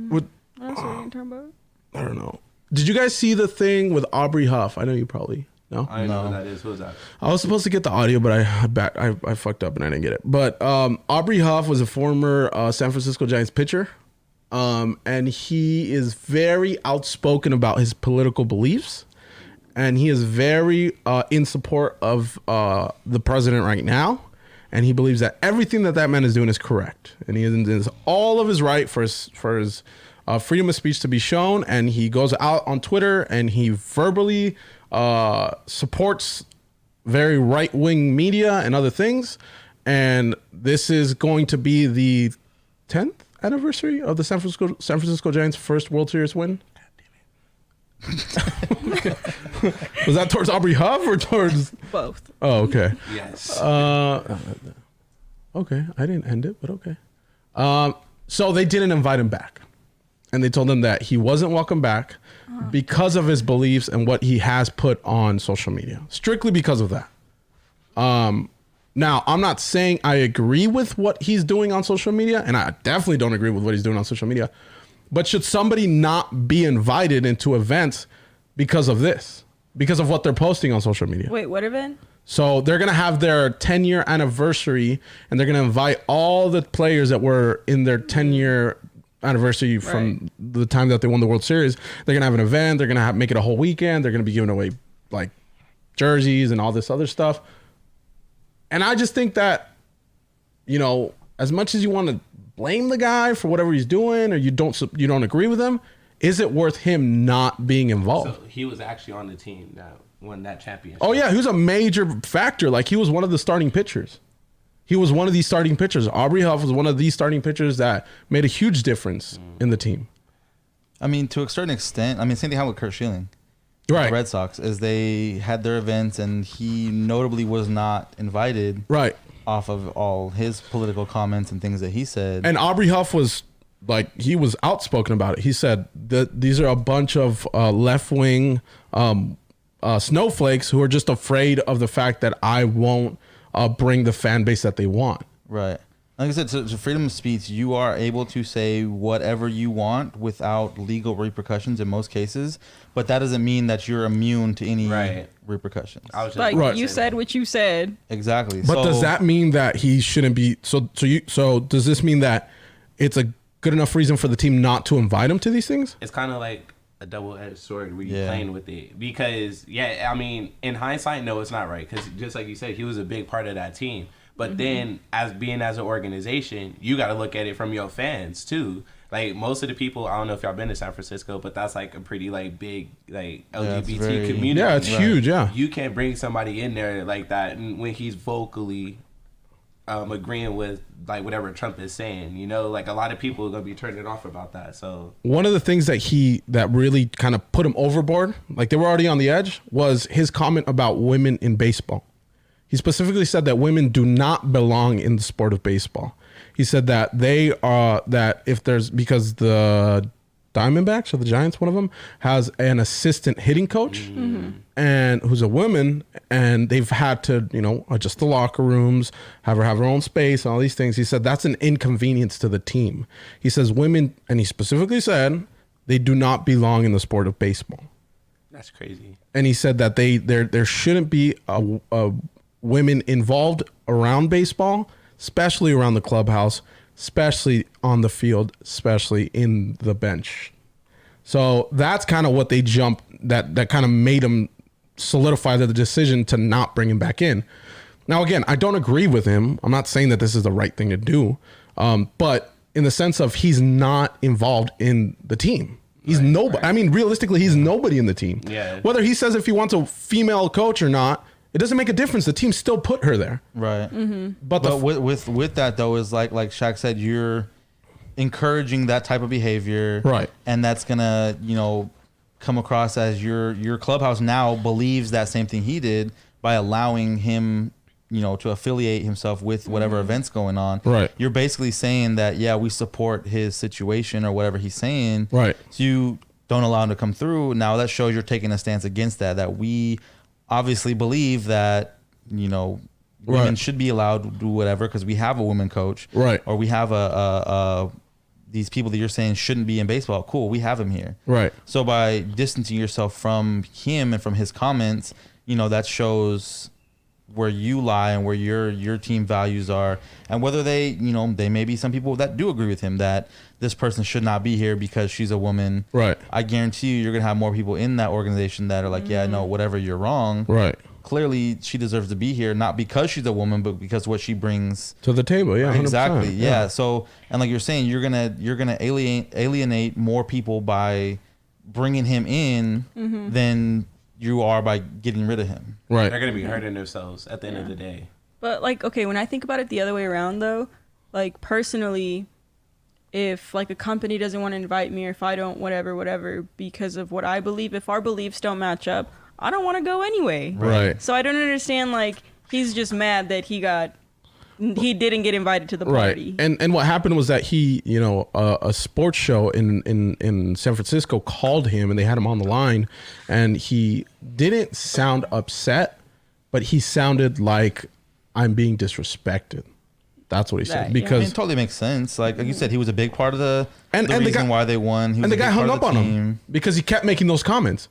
A: What
D: What else are we gonna talk about?
A: I don't know. Did you guys see the thing with Aubrey Huff? I know you probably no.
B: I don't know what that is. Who's that?
A: I was supposed to get the audio, but I fucked up and I didn't get it. But Aubrey Huff was a former San Francisco Giants pitcher, and he is very outspoken about his political beliefs, and he is very in support of the president right now, and he believes that everything that man is doing is correct, and he is all of his right for his freedom of speech to be shown, and he goes out on Twitter and he verbally supports very right-wing media and other things, and this is going to be the 10th anniversary of the San Francisco Giants' first World Series win. Was that towards Aubrey Huff or towards
D: Both.
A: Oh, okay.
B: Yes.
A: Okay, I didn't end it, but okay. So they didn't invite him back, and they told him that he wasn't welcome back because of his beliefs and what he has put on social media, strictly because of that. Now, I'm not saying I agree with what he's doing on social media, and I definitely don't agree with what he's doing on social media, but should somebody not be invited into events because of this, because of what they're posting on social media?
D: Wait, what event?
A: So they're going to have their 10-year anniversary, and they're going to invite all the players that were in their 10-year anniversary from the time that they won the World Series. They're going to have an event. They're going to make it a whole weekend. They're going to be giving away like jerseys and all this other stuff. And I just think that, you know, as much as you want to blame the guy for whatever he's doing, or you don't agree with him, is it worth him not being involved?
B: So he was actually on the team now. won that championship.
A: Oh yeah, he was a major factor. Like he was one of the starting pitchers. He was one of these starting pitchers. Aubrey Huff was one of these starting pitchers that made a huge difference in the team.
C: I mean, to a certain extent. I mean, same thing happened with Kurt Schilling.
A: Right.
C: The Red Sox, as they had their events, and he notably was not invited.
A: Right.
C: Off of all his political comments and things that he said.
A: And Aubrey Huff was like, he was outspoken about it. He said that these are a bunch of left-wing snowflakes who are just afraid of the fact that I won't bring the fan base that they want.
C: Right. Like I said, to freedom of speech, you are able to say whatever you want without legal repercussions in most cases, but that doesn't mean that you're immune to any repercussions.
D: Like you said what you said.
C: Exactly.
A: But does that mean that he shouldn't be? So does this mean that it's a good enough reason for the team not to invite him to these things?
B: It's kind of like a double-edged sword where you're playing with it, because I mean, in hindsight, no, it's not right, because just like you said, he was a big part of that team. But then, as an organization, you got to look at it from your fans too. Like most of the people, I don't know if y'all been to San Francisco, but that's like a pretty like big like LGBT community.
A: Yeah, it's huge. Yeah,
B: you can't bring somebody in there like that when he's vocally agreeing with like whatever Trump is saying. You know, like a lot of people are gonna be turning off about that. So
A: one of the things that really kind of put him overboard, like they were already on the edge, was his comment about women in baseball. He specifically said that women do not belong in the sport of baseball. He said that because the Diamondbacks or the Giants, one of them, has an assistant hitting coach and who's a woman, and they've had to, adjust the locker rooms, have her own space and all these things. He said that's an inconvenience to the team. He says women, and he specifically said they do not belong in the sport of baseball.
B: That's crazy.
A: And he said that there shouldn't be a women involved around baseball, especially around the clubhouse, especially on the field, especially in the bench. So that's kind of what they jumped, that kind of made them solidify the decision to not bring him back in. Now, again, I don't agree with him. I'm not saying that this is the right thing to do, but in the sense of he's not involved in the team. He's nobody. Right. I mean, realistically, he's nobody in the team.
B: Yeah.
A: Whether he says if he wants a female coach or not, it doesn't make a difference. The team still put her there.
C: Right. Mm-hmm. But with that though, is like Shaq said, you're encouraging that type of behavior.
A: Right.
C: And that's gonna, come across as your clubhouse now believes that same thing he did by allowing him, to affiliate himself with whatever events going on.
A: Right.
C: You're basically saying that, we support his situation or whatever he's saying.
A: Right.
C: So you don't allow him to come through. Now that shows you're taking a stance against that we obviously believe that, women should be allowed to do whatever because we have a women coach.
A: Right.
C: Or we have these people that you're saying shouldn't be in baseball. Cool. We have him here.
A: Right.
C: So by distancing yourself from him and from his comments, that shows where you lie and where your team values are, and whether they may be some people that do agree with him that this person should not be here because she's a woman.
A: Right.
C: I guarantee you're going to have more people in that organization that are like, yeah, no, whatever, you're wrong.
A: Right.
C: Clearly she deserves to be here, not because she's a woman, but because what she brings
A: to the table. Yeah. 100%.
C: Exactly. Yeah. So, and like you're saying, you're going to alienate more people by bringing him in than you are by getting rid of him.
A: Right.
B: They're going to be hurting themselves at the end of the day.
D: But like, okay, when I think about it the other way around though, like personally, if like a company doesn't want to invite me or if I don't, whatever, because of what I believe, if our beliefs don't match up, I don't want to go anyway.
A: Right.
D: So I don't understand, like, he's just mad that he didn't get invited to the party.
A: Right. And what happened was that he, a sports show in San Francisco called him and they had him on the line, and he didn't sound upset, but he sounded like I'm being disrespected. That's what he said. Because
C: it totally makes sense. Like you said, he was a big part of the reason why they won.
A: And the guy hung up on him because he kept making those comments.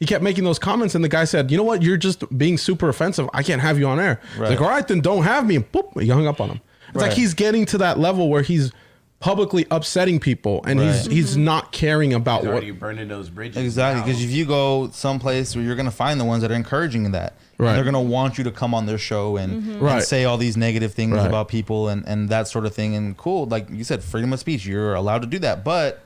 A: And the guy said, you know what? You're just being super offensive. I can't have you on air. Right. Like, all right, then don't have me. And boop, he hung up on him. It's like he's getting to that level where he's publicly upsetting people and he's not caring about
B: he's already burning those bridges.
C: Exactly. Because if you go someplace where you're going to find the ones that are encouraging that, they're going to want you to come on their show and say all these negative things about people and that sort of thing. And cool, like you said, freedom of speech, you're allowed to do that. But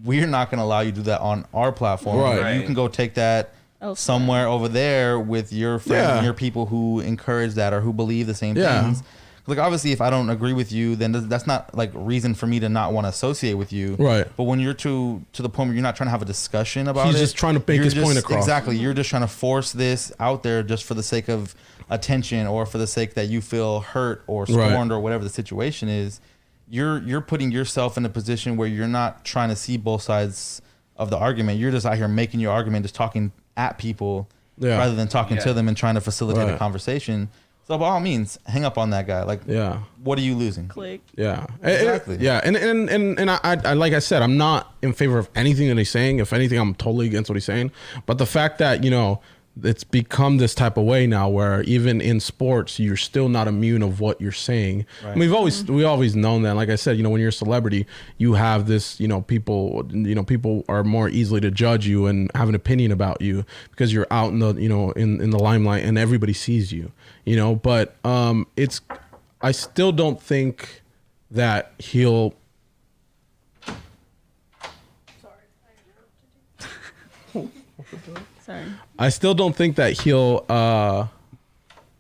C: we're not going to allow you to do that on our platform.
A: Right.
C: You can go take that somewhere over there with your friends and your people who encourage that or who believe the same things. Like, obviously, if I don't agree with you, then that's not like reason for me to not want to associate with you.
A: Right.
C: But when you're to the point where you're not trying to have a discussion about
A: He's
C: it,
A: just trying to make his point across.
C: Exactly. You're just trying to force this out there just for the sake of attention or for the sake that you feel hurt or scorned or whatever the situation is. You're putting yourself in a position where you're not trying to see both sides of the argument. You're just out here making your argument, just talking at people rather than talking to them and trying to facilitate a conversation. So by all means, hang up on that guy. Like, what are you losing?
D: Click.
A: Yeah,
C: exactly.
A: And I like I said, I'm not in favor of anything that he's saying. If anything, I'm totally against what he's saying. But the fact that it's become this type of way now, where even in sports, you're still not immune of what you're saying. Right. I mean, we've always known that. Like I said, when you're a celebrity, you have this. People are more easily to judge you and have an opinion about you because you're out in the in the limelight and everybody sees you. But I still don't think that he'll.
D: Sorry.
A: I still don't think that he'll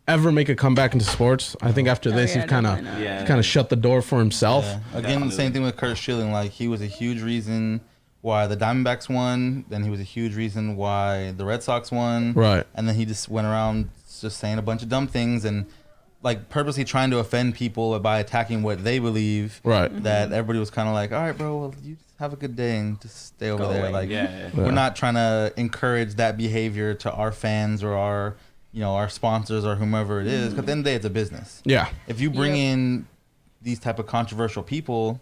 A: ever make a comeback into sports. I think after this, he's kind of shut the door for himself.
C: Yeah. Again, the same thing with Curt Schilling. Like, he was a huge reason why the Diamondbacks won. Then he was a huge reason why the Red Sox won.
A: Right.
C: And then he just went around just saying a bunch of dumb things and like purposely trying to offend people by attacking what they believe.
A: Right.
C: That everybody was kind of like, all right, bro, well, you just have a good day and just stay over there. Like,
B: we're
C: not trying to encourage that behavior to our fans or our, our sponsors or whomever it is. Because at the end of the day, it's a business.
A: Yeah.
C: If you bring in these type of controversial people,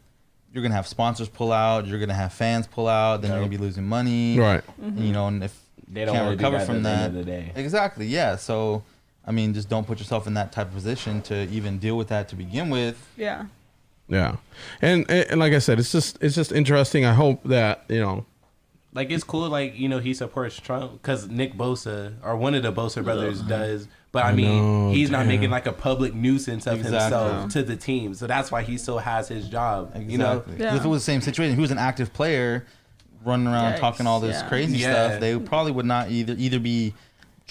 C: you're gonna have sponsors pull out. You're gonna have fans pull out. Then you're gonna be losing money.
A: Right.
C: And if
B: they don't
C: can't
B: want
C: recover
B: to
C: from that,
B: at the end of the day.
C: Exactly. Yeah. So, I mean, just don't put yourself in that type of position to even deal with that to begin with.
D: Yeah.
A: Yeah. And like I said, it's just interesting. I hope that,
B: like, it's cool, like, he supports Trump because Nick Bosa, or one of the Bosa brothers, does. But I mean, he's not making like a public nuisance of himself to the team. So that's why he still has his job.
C: Exactly.
D: Yeah.
C: If it was the same situation, if he was an active player running around talking all this crazy stuff, they probably would not either be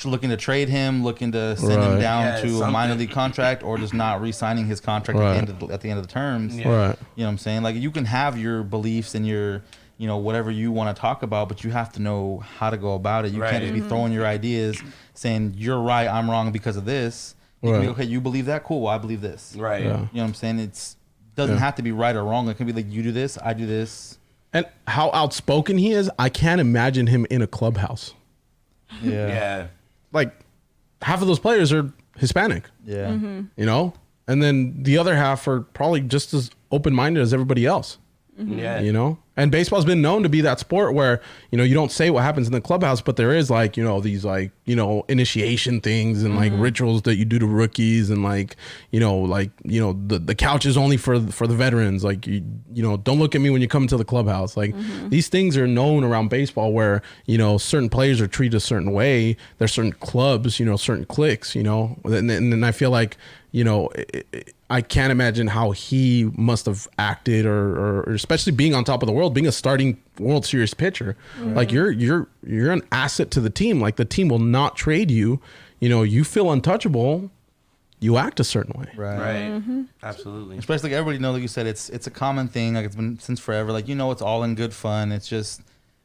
C: looking to trade him, looking to send him down to a minor league contract, or just not re-signing his contract at the end of the terms.
A: Right.
C: You know what I'm saying? Like, you can have your beliefs and your, whatever you want to talk about, but you have to know how to go about it. You can't just be throwing your ideas, saying you're right, I'm wrong because of this. You can be, okay, you believe that? Cool. Well, I believe this.
B: Right.
C: You know what I'm saying? It doesn't have to be right or wrong. It can be like, you do this, I do this.
A: And how outspoken he is, I can't imagine him in a clubhouse.
C: Yeah.
A: Like, half of those players are Hispanic.
C: Yeah.
A: And then the other half are probably just as open-minded as everybody else.
B: Yeah.
A: And baseball's been known to be that sport where, you don't say what happens in the clubhouse, but there is like, these like, initiation things and like rituals that you do to rookies and like, the couch is only for the veterans. Like, don't look at me when you come to the clubhouse. Like these things are known around baseball where, certain players are treated a certain way. There's certain clubs, certain cliques, and I feel like, I can't imagine how he must have acted or especially being on top of the world, being a starting World Series pitcher. Like you're an asset to the team. Like the team will not trade you. You feel untouchable. You act a certain way.
B: Right. Absolutely.
C: Especially like everybody knows, like you said, it's a common thing. Like, it's been since forever. Like, it's all in good fun. It's just,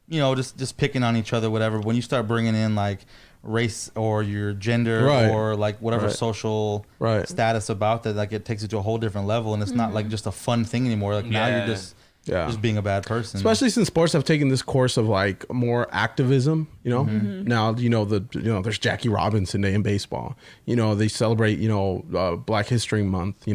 C: just picking on each other, whatever. When you start bringing in like race or your gender or like whatever social status about that, like, it takes it to a whole different level, and it's not like just a fun thing anymore. Like now you're just being a bad person.
A: Especially since sports have taken this course of like more activism, Now, there's Jackie Robinson Day in baseball. They celebrate, Black History Month,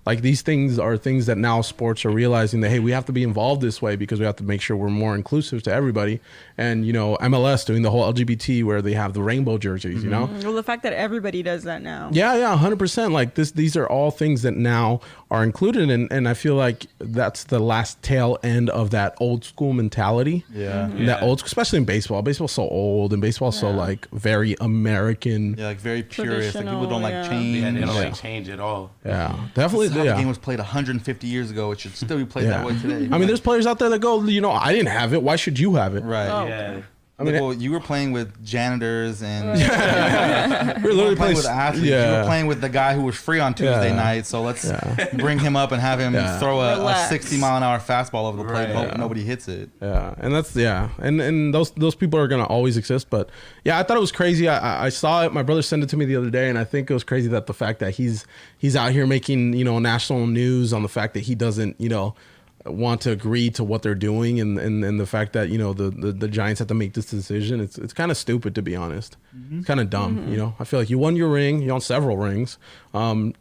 A: Like these things are things that now sports are realizing that, hey, we have to be involved this way because we have to make sure we're more inclusive to everybody. And, MLS doing the whole LGBT where they have the rainbow jerseys,
D: Well, the fact that everybody does that now.
A: Yeah, 100%. Like these are all things that now are included. And I feel like that's the last tail end of that old school mentality. That old, especially in baseball. Baseball's so old and baseball's so like very American.
C: Yeah, like very purist. Like people don't like change.
B: Yeah, they don't like change at all.
A: Yeah, definitely.
C: This is how the game was played 150 years ago. It should still be played that way today.
A: I mean, there's players out there that go, I didn't have it. Why should you have it?
C: Right.
D: Oh,
B: Yeah.
D: okay.
C: I mean, well, you were playing with janitors and
A: we're literally
C: playing with athletes.
A: Yeah.
C: You were playing with the guy who was free on Tuesday night. So let's bring him up and have him throw a 60-mile-an-hour fastball over the plate and hope nobody hits it.
A: Yeah, and that's and those people are gonna always exist. But yeah, I thought it was crazy. I saw it. My brother sent it to me the other day, and I think it was crazy that the fact that he's out here making national news on the fact that he doesn't want to agree to what they're doing, and the fact that the Giants have to make this decision. It's kind of stupid, to be honest. It's kind of dumb. I feel like you won your ring, you won several rings.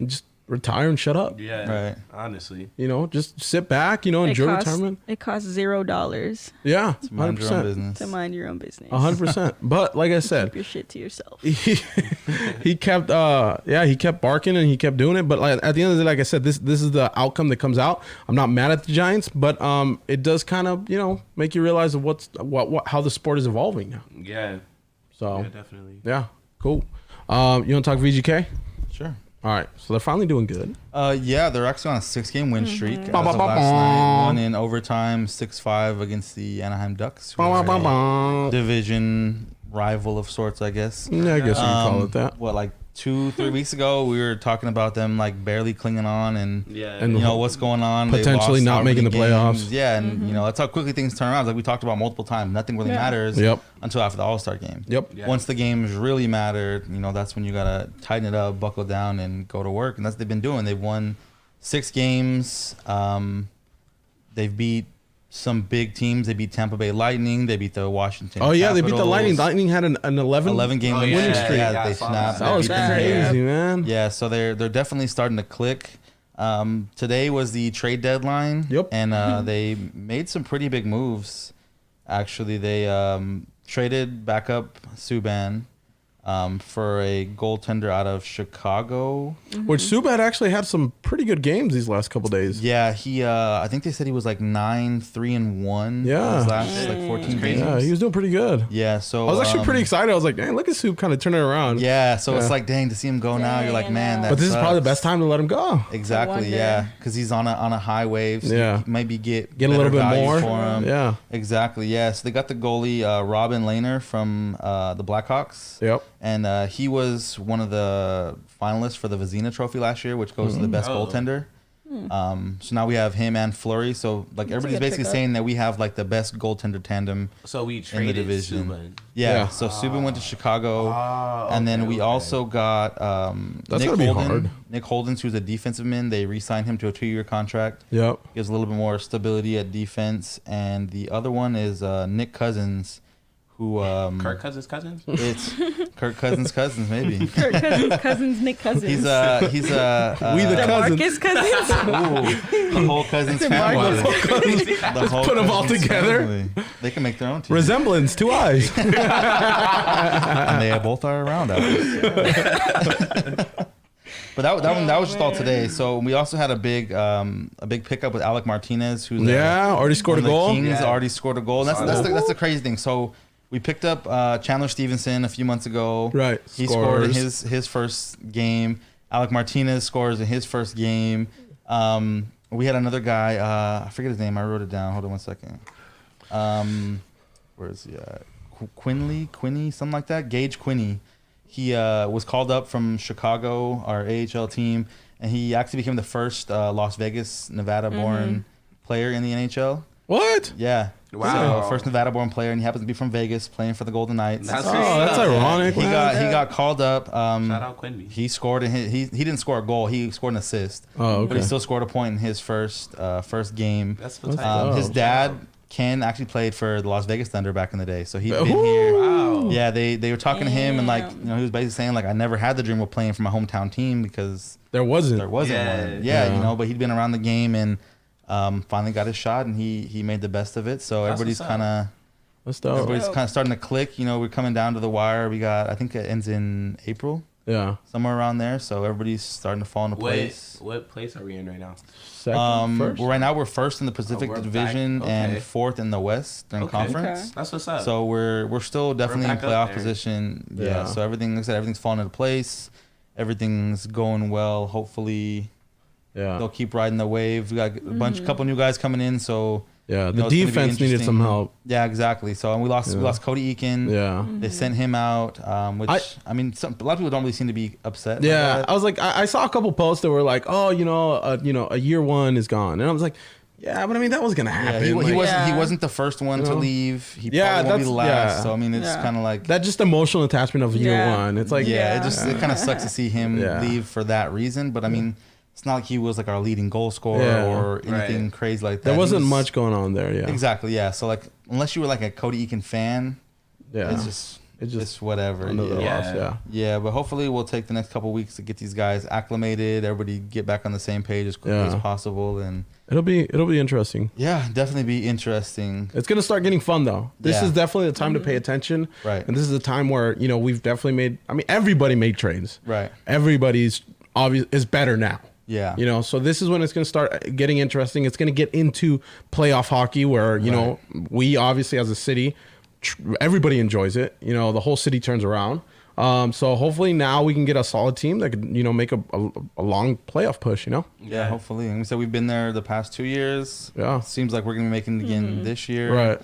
A: Just retire and shut up.
B: Yeah, right. Honestly,
A: just sit back. Enjoy retirement.
D: It costs $0.
A: Yeah,
C: to mind your own business.
D: To mind your own business.
A: 100%. But like I said,
D: keep your shit to yourself.
A: He kept he kept barking and he kept doing it. But at the end of the day, like I said, this is the outcome that comes out. I'm not mad at the Giants, but it does kind of make you realize of how the sport is evolving now.
B: Yeah.
A: So
B: yeah, definitely.
A: Yeah, cool. You want to talk VGK?
C: Sure.
A: All right, so they're finally doing good.
C: Yeah, they're actually on a 6-game win streak. As of last night, won in overtime, 6-5 against the Anaheim Ducks. Division rival of sorts, I guess.
A: Yeah, I guess you could call it that.
C: What, like 2-3 weeks ago, we were talking about them like barely clinging on, and what's going on.
A: Potentially not making the playoffs.
C: Yeah, and that's how quickly things turn around. Like we talked about multiple times, nothing really matters until after the All-Star game. Once the games really matter, that's when you gotta tighten it up, buckle down, and go to work. And that's what they've been doing. They've won 6 games. They've beat some big teams. They beat Tampa Bay Lightning. They beat the Washington Capitals.
A: They beat the Lightning. Lightning had an 11
C: game winning streak.
B: Yeah,
C: they snapped.
A: That was crazy, man.
C: Yeah, so they're definitely starting to click. Today was the trade deadline. And they made some pretty big moves. Actually, they traded backup Subban for a goaltender out of Chicago.
A: Which Subban actually had some pretty good games these last couple days.
C: Yeah, he I think they said he was like 9-3-1.
A: Yeah,
C: his last like 14 games.
A: Yeah, he was doing pretty good.
C: Yeah, so
A: I was actually pretty excited. I was like, dang, look at Soup kind of turning around.
C: Yeah, so it's like, dang, to see him go now, you're like, man, that
A: but this
C: sucks.
A: is probably the best time to let him go.
C: Exactly, yeah, because he's on a high wave. So maybe get
A: a little bit more
C: for him.
A: Yeah,
C: exactly. Yeah, so they got the goalie Robin Lehner from the Blackhawks. And he was one of the finalists for the Vezina Trophy last year, which goes to the best goaltender. So now we have him and Fleury. So like everybody's basically saying that we have like the best goaltender tandem.
B: So we
C: in
B: traded
C: the division.
B: Subban.
C: Yeah. So Subban went to Chicago, and then we also got
A: That's
C: Nick
A: gonna be
C: Holden.
A: hard.
C: Nick Holdens, who's a defensive man. They re-signed him to a 2-year contract. Gives a little bit more stability at defense. And the other one is Nick Cousins. Who
B: Kirk Cousins' cousins?
C: It's Kirk Cousins' cousins, maybe.
D: Kirk Cousins' cousins, Nick Cousins.
C: He's
A: we the
D: Marcus Cousins.
C: Ooh, the whole Cousins family. The whole
A: put them all
C: Cousins
A: together.
C: family. They can make their own team.
A: Resemblance, 2 eyes.
C: And they both are round eyes. But that was just all today. So we also had a big pickup with Alec Martinez, who's
A: already scored a goal.
C: Kings already scored a goal. And that's the crazy thing. So we picked up Chandler Stevenson a few months ago.
A: Right.
C: He scored in his first game. Alec Martinez scores in his first game. We had another guy. I forget his name. I wrote it down. Hold on one second. Where is he at? Quinney, something like that. Gage Quinney. He was called up from Chicago, our AHL team, and he actually became the first Las Vegas, Nevada-born player in the NHL.
A: What?
C: Yeah.
B: Wow.
C: So first Nevada-born player, and he happens to be from Vegas, playing for the Golden Knights.
B: That's
A: ironic.
C: He got called up.
B: Shout out Quinby.
C: He scored he didn't score a goal. He scored an assist.
A: Oh, okay.
C: But he still scored a point in his first game.
B: That's fantastic.
C: His dad, Ken, actually played for the Las Vegas Thunder back in the day, so he'd been here.
B: Wow.
C: Yeah, they were talking to him, and like he was basically saying like I never had the dream of playing for my hometown team because
A: there wasn't
C: one. Yeah, but he'd been around the game and finally got his shot, and he made the best of it. So everybody's kind of starting to click. We're coming down to the wire. We got, I think it ends in April.
A: Yeah,
C: somewhere around there. So everybody's starting to fall into place.
B: What place are we in right now?
A: First?
C: Right now we're first in the Pacific Division and fourth in the Western Conference.
D: Okay.
B: That's what's up.
C: So we're still definitely in playoff position. Yeah. So everything's falling into place. Everything's going well. Hopefully, they'll keep riding the wave. We got couple new guys coming in. So
A: Yeah, the defense needed some help.
C: Yeah, exactly. So and we lost Cody Eakin.
A: Yeah,
C: they sent him out. Which I mean, a lot of people don't really seem to be upset.
A: Yeah, I was like, I saw a couple posts that were like, oh, a year one is gone, and I was like, yeah, but I mean that was gonna happen.
C: Yeah, he wasn't the first one to leave. He probably won't be the last. Yeah. So I mean, it's kind of like
A: that just emotional attachment of year one. It's like
C: it kind of sucks to see him leave for that reason. But I mean. It's not like he was like our leading goal scorer or anything crazy like that.
A: There wasn't much going on there,
C: Exactly, yeah. So like, unless you were like a Cody Eakin fan, it's just whatever. Yeah, but hopefully we'll take the next couple weeks to get these guys acclimated. Everybody get back on the same page as quickly as possible, and
A: it'll be interesting.
C: Yeah, definitely be interesting.
A: It's gonna start getting fun though. This is definitely the time to pay attention,
C: right?
A: And this is the time where we've definitely made. I mean, everybody made trades,
C: right?
A: Everybody's is better now.
C: Yeah.
A: So this is when it's going to start getting interesting. It's going to get into playoff hockey where, we obviously as a city, everybody enjoys it. The whole city turns around. So hopefully now we can get a solid team that could, make a long playoff push,
C: Yeah, hopefully. And we said we've been there the past 2 years.
A: Yeah.
C: Seems like we're going to be making it again this year.
A: Right.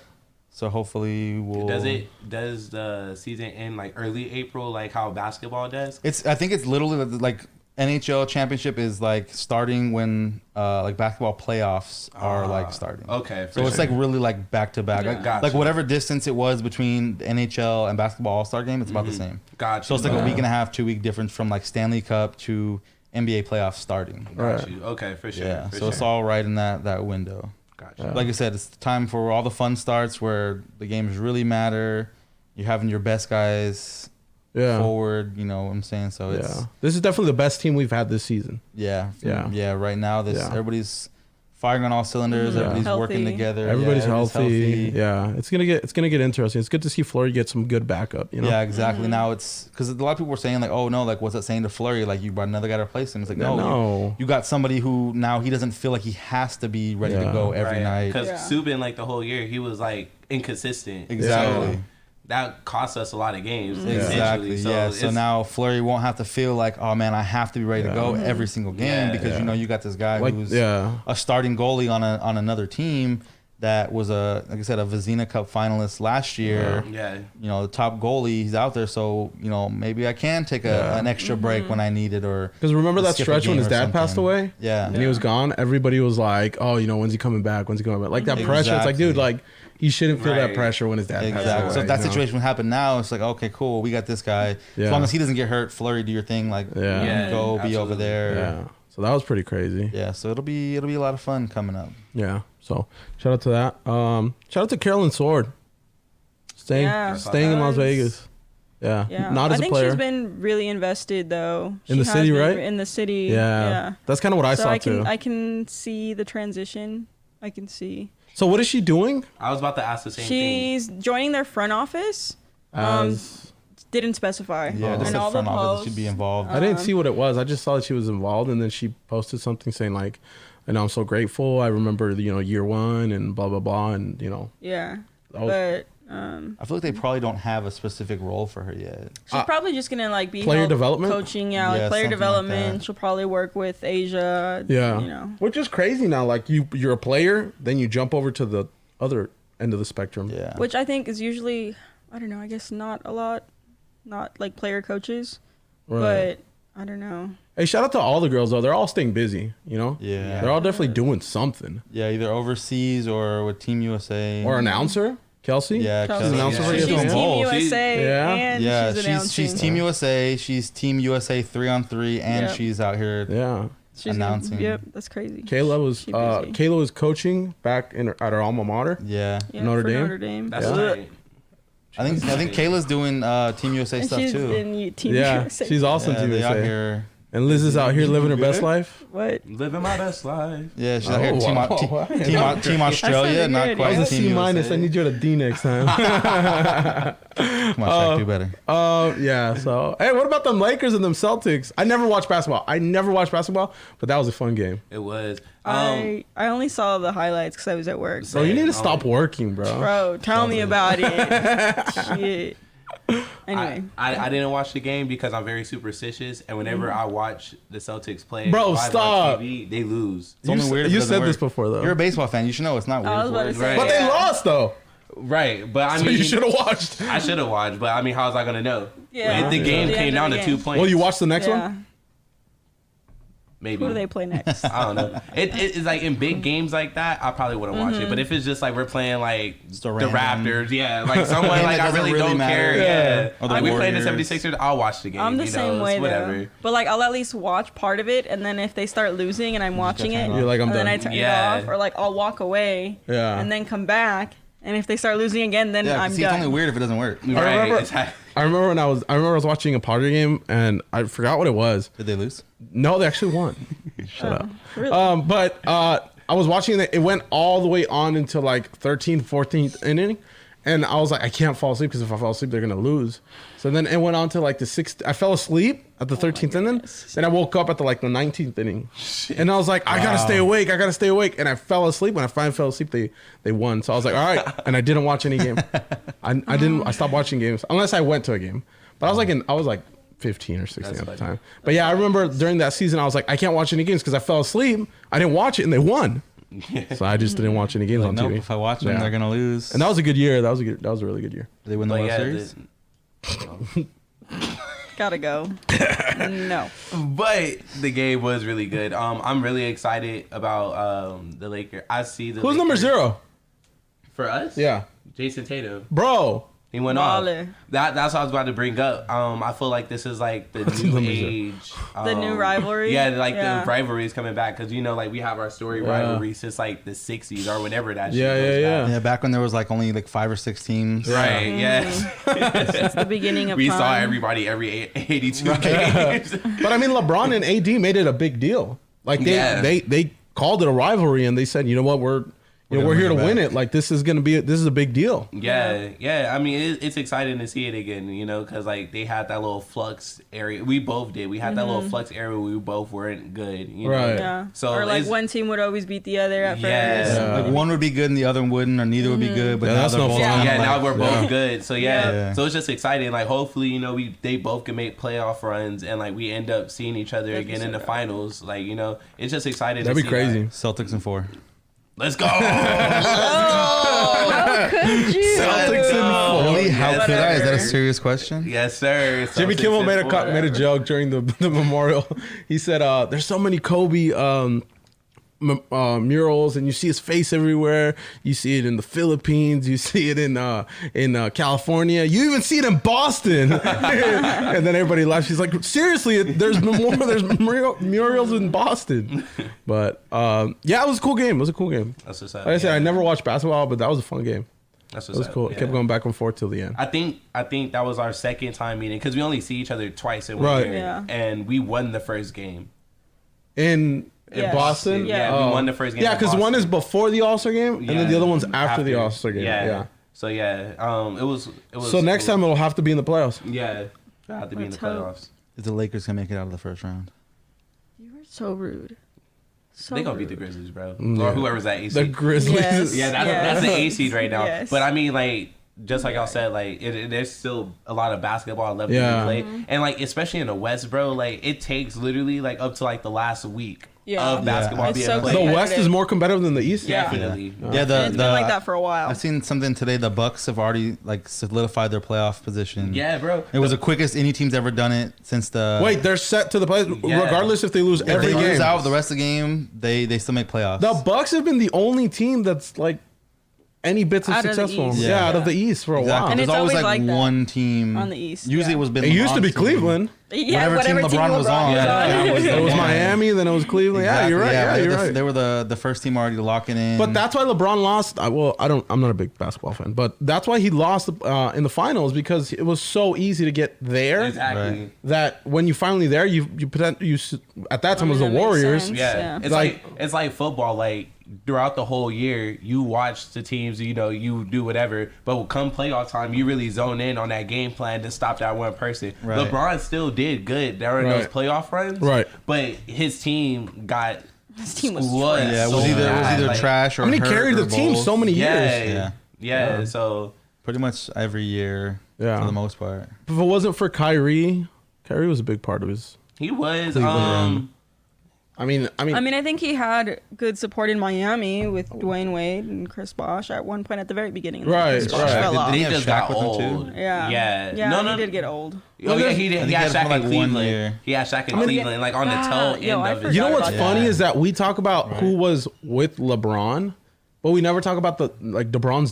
C: So hopefully we'll.
B: Does the season end like early April, like how basketball does?
C: I think it's literally like NHL championship is like starting when like basketball playoffs are like starting.
B: Okay.
C: So it's like really like back to back. Like whatever distance it was between the NHL and basketball All-Star game, it's about the same.
B: Gotcha.
C: So it's like a week and a half, 2 week difference from like Stanley Cup to NBA playoffs starting.
B: Got you. Okay, for sure.
C: Yeah. So it's all right in that window.
B: Gotcha.
C: Like I said, it's the time for all the fun starts where the games really matter. You're having your best guys forward, you know what I'm saying? So it's
A: this is definitely the best team we've had this season.
C: Right now everybody's firing on all cylinders. Everybody's working together.
A: Everybody's healthy. Yeah, it's gonna get interesting. It's good to see Fleury get some good backup.
C: Yeah, exactly. Now it's because a lot of people were saying like, oh no, like what's that saying to Fleury? Like you brought another guy to replace him. It's like no. You got somebody who now he doesn't feel like he has to be ready to go every night.
B: Because Subban, like the whole year, he was like inconsistent.
C: Exactly.
B: So that cost us a lot a games.
C: Exactly. So now Fleury won't have to feel like, oh man, I have to be ready to go every single game because you got this guy who's a starting goalie on another team that was like I said, a Vezina Cup finalist last year. The top goalie, he's out there, so maybe I can take an extra break when I need it, or
A: because remember that stretch when his dad passed away, and he was gone. Everybody was like, oh, when's he coming back? Like that pressure. It's like, dude, like. He shouldn't feel that pressure when his dad passes away.
C: So if that situation would happen now, it's like, okay, cool, we got this guy. As long as he doesn't get hurt, Fleury, do your thing. Like, go be over there.
A: Yeah. So that was pretty crazy.
C: Yeah. So it'll be a lot of fun coming up.
A: Yeah. So shout out to that. Shout out to Carolyn Sword. Staying in Las Vegas. Yeah. Not as a player.
D: I think she's been really invested though.
A: In the city, right?
D: In the city.
A: Yeah. That's kind of what I saw too.
D: I can see the transition. I can see.
A: So what is she doing?
B: I was about to ask the same
D: thing. She's joining their front office. Didn't specify.
C: Yeah, just said front office. She'd be involved.
A: I didn't see what it was. I just saw that she was involved, and then she posted something saying like, I'm so grateful. I remember year one and blah blah blah, and
D: Yeah,
C: but I feel like they probably don't have a specific role for her yet.
D: She's probably just gonna be
A: player development,
D: coaching, player development. Like she'll probably work with Asia.
A: Which is crazy now. Like you're a player, then you jump over to the other end of the spectrum.
C: Yeah,
D: which I think is usually, I don't know. I guess not a lot, not like player coaches, but I don't know.
A: Hey, shout out to all the girls though. They're all staying busy.
C: Yeah,
A: they're all definitely doing something.
C: Yeah, either overseas or with Team USA
A: or announcer. Kelsey?
C: Yeah,
A: She's an announcer for
D: She's Team USA
C: and she's Team USA. She's Team USA 3-on-3 and she's out here announcing.
D: Yep, that's crazy.
A: Kayla was coaching back at her alma mater.
C: Yeah,
A: Notre Dame.
B: That's right.
C: I think Kayla's doing Team USA stuff too.
D: In Team USA.
A: She's also Team USA.
C: Out here.
A: And Liz is out here living her best life.
D: What?
B: Living my best life.
C: Yeah, she's out here Team Australia, not quite
A: I was a
C: Team
A: C minus. I need you at a D next time.
C: Come on, Shaq, do better.
A: Yeah. So, hey, what about them Lakers and them Celtics? I never watched basketball, but that was a fun game.
B: It was.
D: I only saw the highlights because I was at work.
A: So you need to stop working, bro.
D: Bro, tell me about it. Shit. Anyway,
B: I didn't watch the game because I'm very superstitious, and whenever I watch the Celtics play,
A: Bro,
B: live
A: stop.
B: on TV, they lose.
C: It's only weird.
A: You said this before though.
C: You're a baseball fan. You should know it's not weird.
D: I was about to say,
A: But they
D: yeah.
A: lost though.
B: Right, but I
A: So
B: mean,
A: you should have watched.
B: I should have watched, but I mean, how was I gonna know?
D: Yeah.
B: The game
D: The
B: came
D: end
B: down
D: of
B: to
D: the
B: 2
D: game.
B: points.
A: Well, you watched the next
D: Yeah.
A: one.
B: Maybe.
D: Who do they play next?
B: I don't know. It's like in big games like that, I probably wouldn't watch it. But if it's just like we're playing like
C: Just a
B: the
C: random-
B: Raptors, yeah, like someone
C: Game
B: like
C: that
B: I
C: doesn't
B: really
C: really
B: don't
C: matter.
B: care.
A: Yeah.
B: Yeah,
C: Or the
B: like we playing the
C: Warriors.
B: 76ers, I'll watch the game.
D: I'm the
B: you
D: same
B: know,
D: way
B: it's whatever.
D: though. But like I'll at least watch part of it, and then if they start losing and I'm watching
C: turn
D: it,
C: it off.
A: You're like, I'm
D: and then
A: done.
D: I turn
B: Yeah.
D: it off, or like I'll walk away,
A: Yeah.
D: and then come back, and if they start losing again, then
C: Yeah,
D: I'm
C: see, it's
D: done.
C: only weird if it doesn't work.
B: Right,
A: remember-
B: exactly.
A: I remember I was watching a Padre game and I forgot what it was.
C: Did they lose?
A: No, they actually won. Shut up.
D: Really?
A: But I was watching it. It went all the way on until like 13th, 14th inning. And I was like, I can't fall asleep because if I fall asleep, they're going to lose. So then it went on to like the 6th. I fell asleep at the 13th inning. Then I woke up at the 19th inning. And I was like, I got to stay awake. I got to stay awake. And I fell asleep. When I finally fell asleep, they won. So I was like, all right. And I didn't watch any game. I stopped watching games unless I went to a game. But I was like 15 or 16 at the time. But yeah, I remember during that season, I was like, I can't watch any games because I fell asleep. I didn't watch it and they won. So I just didn't watch any games
C: Like,
A: on
C: nope,
A: TV.
C: if I watch them,
A: Yeah.
C: they're gonna lose.
A: And that was a good year. That was a really good year.
C: Did they win the
B: But
C: World
B: yeah,
C: Series?
D: Gotta go. No.
B: But the game was really good. I'm really excited about the Lakers. I see the
A: Who's number
B: Lakers-
A: 0?
B: for us?
A: Yeah.
B: Jason Tatum.
A: Bro.
B: He went off.
D: Baller.
B: That's what I was about to bring up. I feel like this is like the new
A: Number
B: age.
D: The new rivalry?
B: Yeah, like
D: Yeah.
B: the rivalry is coming back because like we have our story rivalry since like the 60s or whenever that shit
A: Yeah,
B: goes
A: yeah,
B: back.
C: Yeah, back when there was like only like 5 or 6 teams.
B: Right, yes.
D: It's the beginning of
B: We
D: time.
B: saw everybody every 82 games.
A: But I mean, LeBron and AD made it a big deal. Like
B: Yeah.
A: they called it a rivalry and they said, you know what, we're
C: gonna
A: here to
C: bring it
A: win
C: back.
A: it. Like this is a big deal.
B: Yeah. I mean, it's exciting to see it again, because like they had that little flux area. We both did. We had that little flux area where we both weren't good. You
A: Right.
B: Know?
D: Yeah.
B: So
D: or like
B: it's-
D: one team would always beat the other at
B: Yeah.
D: first.
A: Yeah.
C: Like one would be good and the other wouldn't, or neither would be good. But
A: Yeah,
C: now
A: that's
C: they're
A: no
C: both
A: fun.
C: kinda
B: Yeah,
C: like-
B: now we're both good. So
C: Yeah.
B: so it's just exciting. Like hopefully, they both can make playoff runs and like we end up seeing each other
D: That'd be
B: again in
D: so
B: the
D: dope.
B: finals. Like it's just exciting.
A: That'd
B: to
A: be
B: see
A: crazy.
B: that.
C: Celtics in 4.
B: Let's go.
D: How could you?
B: Celtics in four.
C: Really? How
B: Yes,
C: could I? Is that a
B: sir.
C: serious question?
B: Yes, sir.
A: Jimmy
B: Celtics
A: Kimmel
B: in
A: made
B: four.
A: a joke during the memorial. He said, "There's so many Kobe murals, and you see his face everywhere. You see it in the Philippines. You see it in California. You even see it in Boston." And then everybody laughs. He's like, "Seriously, there's murals in Boston." But yeah, it was a cool game. It was a cool game.
B: That's what's up.
A: Like I said,
B: Yeah.
A: I never watched basketball, but that was a fun game.
B: That's
A: It
B: what's
A: was
B: up.
A: cool. It
B: Yeah.
A: kept going back and forth till the end.
B: I think that was our second time meeting because we only see each other twice in one
A: Right.
B: year,
D: Yeah.
B: and we won the first game.
A: In
D: Yes.
A: Boston?
B: Yeah,
A: Oh.
B: we won the first game.
A: Yeah,
B: in
A: because one
B: Boston.
A: is before the All-Star game, and then the other one's after the All-Star game. Yeah.
B: So yeah, it was.
A: So next time it'll have to be in the playoffs.
B: yeah, I have to be in the
D: Let's hope.
B: playoffs.
C: Is the Lakers gonna make it out of the first round?
D: You were so rude. So
B: They gonna
D: rude.
B: beat the Grizzlies, bro,
A: Yeah.
B: or whoever's that AC.
A: The Grizzlies.
D: Yes.
B: Yeah, that's
D: Yes.
B: the A seed right now.
D: Yes.
B: But I mean, like, just like y'all said, like, there's still a lot of basketball left
A: Yeah.
B: to play, and like, especially in the West, bro, like, it takes literally like up to like the last week
D: Yeah.
B: of basketball
D: It's
B: being
D: so
B: played.
A: The
D: competitive.
A: West is more competitive than the East?
D: Yeah.
B: Definitely.
C: Yeah,
D: And it's been like that for a while.
C: I've seen something today. The Bucks have already like solidified their playoff position.
B: Yeah, bro.
C: It was the quickest any team's ever done it since the.
A: Wait, they're set to the playoffs,
B: Yeah.
A: regardless if they lose
C: if
A: every
C: they lose
A: game.
C: out the rest of the game, they still make playoffs.
A: The Bucks have been the only team that's like any bits of
D: Out of the
A: successful.
D: East.
A: Yeah, out
D: Yeah.
A: of the East for a
C: Exactly.
A: while.
D: And
C: There's
D: it's
C: always
D: always
C: like
D: like that
C: one team
D: on the East,
C: Usually
D: yeah.
C: it was been.
A: It used to be
C: LeBron's team.
A: Cleveland.
D: Yeah,
C: Whatever team LeBron was on.
A: Yeah, it was
C: Yeah.
A: Miami, then it was Cleveland. Yeah,
C: Exactly,
A: you're right. Yeah, you're
C: they,
A: right.
C: They were the first team already to lock it in.
A: But that's why LeBron lost. I'm not a big basketball fan, but that's why he lost in the finals because it was so easy to get there.
B: Exactly.
C: Right.
A: That when you finally there, you at that time it was the
D: that makes
A: Warriors.
D: sense.
B: Yeah.
D: Yeah.
B: It's like football. Like throughout the whole year, you watch the teams. You do whatever. But come playoff time, you really zone in on that game plan to stop that one person.
C: Right.
B: LeBron still did good during those
A: Right.
B: playoff runs.
A: Right.
B: But his team got.
D: His team was
B: squashed
D: trash.
C: yeah, it was
B: so
C: either
B: bad, like-
C: trash or
A: I mean, he
C: hurt
A: carried
C: or
A: the team
C: both.
A: so many
B: Yeah,
A: years.
B: yeah. So
C: Pretty much every year.
A: Yeah.
C: For the most part.
A: If it wasn't for Kyrie was a big part of his.
B: He was.
A: I mean,
D: I think he had good support in Miami with Dwayne Wade and Chris Bosh at one point at the very beginning.
A: Right,
D: Chris Bosh
A: right.
D: fell off.
B: They
C: Didn't he
B: just
C: have
B: got
C: Shaq with him
B: old.
C: too?
D: Yeah. He did get old.
B: Oh yeah, he did. He had
C: had
B: Shaq
C: him for,
B: in
C: like, 1
B: Cleveland.
C: year.
B: He had Shaq in Cleveland, like on the tail
D: yo, I
B: end of his.
A: you know what's
B: career.
A: funny is that we talk about who was with LeBron, but we never talk about the LeBron's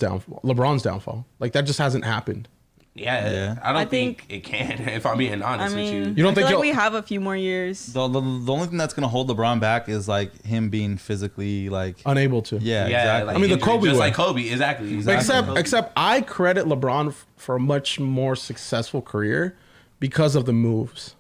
A: downfall. Like that just hasn't happened.
B: Yeah. I don't think it can. If I'm being honest with you.
A: You don't think
D: I feel like we have a few more years?
C: The only thing that's gonna hold LeBron back is like him being physically like
A: Unable to.
C: yeah,
B: Yeah,
C: exactly.
B: like
A: I mean, the
B: injury,
A: Kobe
B: just
A: way.
B: like Kobe, exactly.
A: Except I credit LeBron for a much more successful career because of the moves,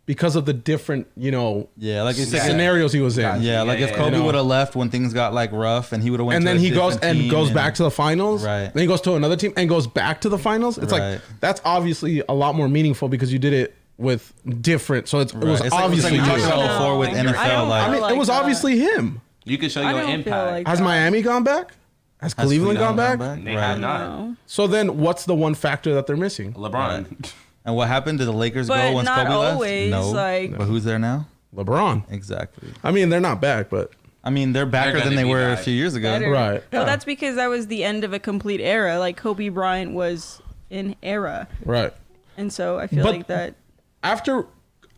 A: because of the different
C: yeah, like it's like
A: scenarios he was in.
C: yeah, like if Kobe
A: You know.
C: would have left when things got like rough, and he would have went.
A: And
C: to
A: then
C: a
A: he goes
C: different team
A: goes back to the finals.
C: Right.
A: Then he goes to another team and goes back to the finals. It's
C: Right.
A: like that's obviously a lot more meaningful because you did it with different. So it was
C: It's
A: obviously
C: like we talked
A: you.
C: about before with
D: I don't
C: NFL. Like,
A: I mean,
D: like
A: it was
D: that.
A: obviously him.
B: You can show
D: I
B: your
D: don't feel
B: impact.
D: like
A: Has
D: that.
A: Miami gone back? Has Cleveland gone back?
B: They have not.
D: No.
A: So then, what's the one factor that they're missing?
B: LeBron.
C: and what happened? Did the Lakers
D: But
C: go once
D: not
C: Kobe
D: always,
C: left? No.
D: like-
C: But who's there now?
A: LeBron.
C: Exactly.
A: I mean, they're not back, but
C: I mean, they're backer
B: They're
C: than
B: gonna
C: they
B: be
C: were
B: back.
C: a few years ago.
D: Better.
A: Right.
D: Well,
A: Yeah.
D: that's because that was the end of a complete era. Like Kobe Bryant was an era,
A: right.
D: and so I feel
A: But-
D: like that.
A: After,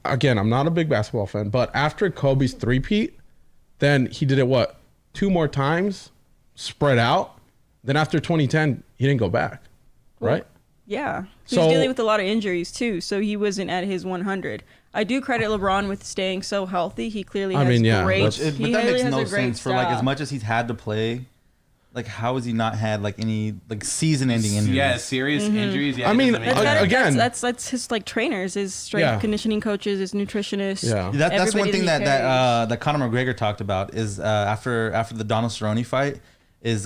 A: again, I'm not a big basketball fan, but after Kobe's three-peat, then he did it 2 more times, spread out. Then after 2010, he didn't go back, right?
D: Yeah, he
A: So-
D: was dealing with a lot of injuries too, so he wasn't at his 100. I do credit LeBron with staying so healthy. He clearly has great.
A: that's-
C: But
D: he
C: that
D: really
C: makes
D: has
C: no
D: a great
C: sense for like as
D: staff.
C: much as he's had to play. Like, how has he not had like any like season-ending injuries?
B: Yeah, serious injuries. Yeah,
A: I
B: it
A: mean,
B: doesn't make
D: That's,
B: sense.
A: again-
D: that's his like trainers, his strength
A: Yeah.
D: conditioning coaches, his nutritionists.
A: Yeah.
C: That's one
D: everybody
C: thing
D: he
C: that
D: carries.
C: that Conor McGregor talked about is after the Donald Cerrone fight is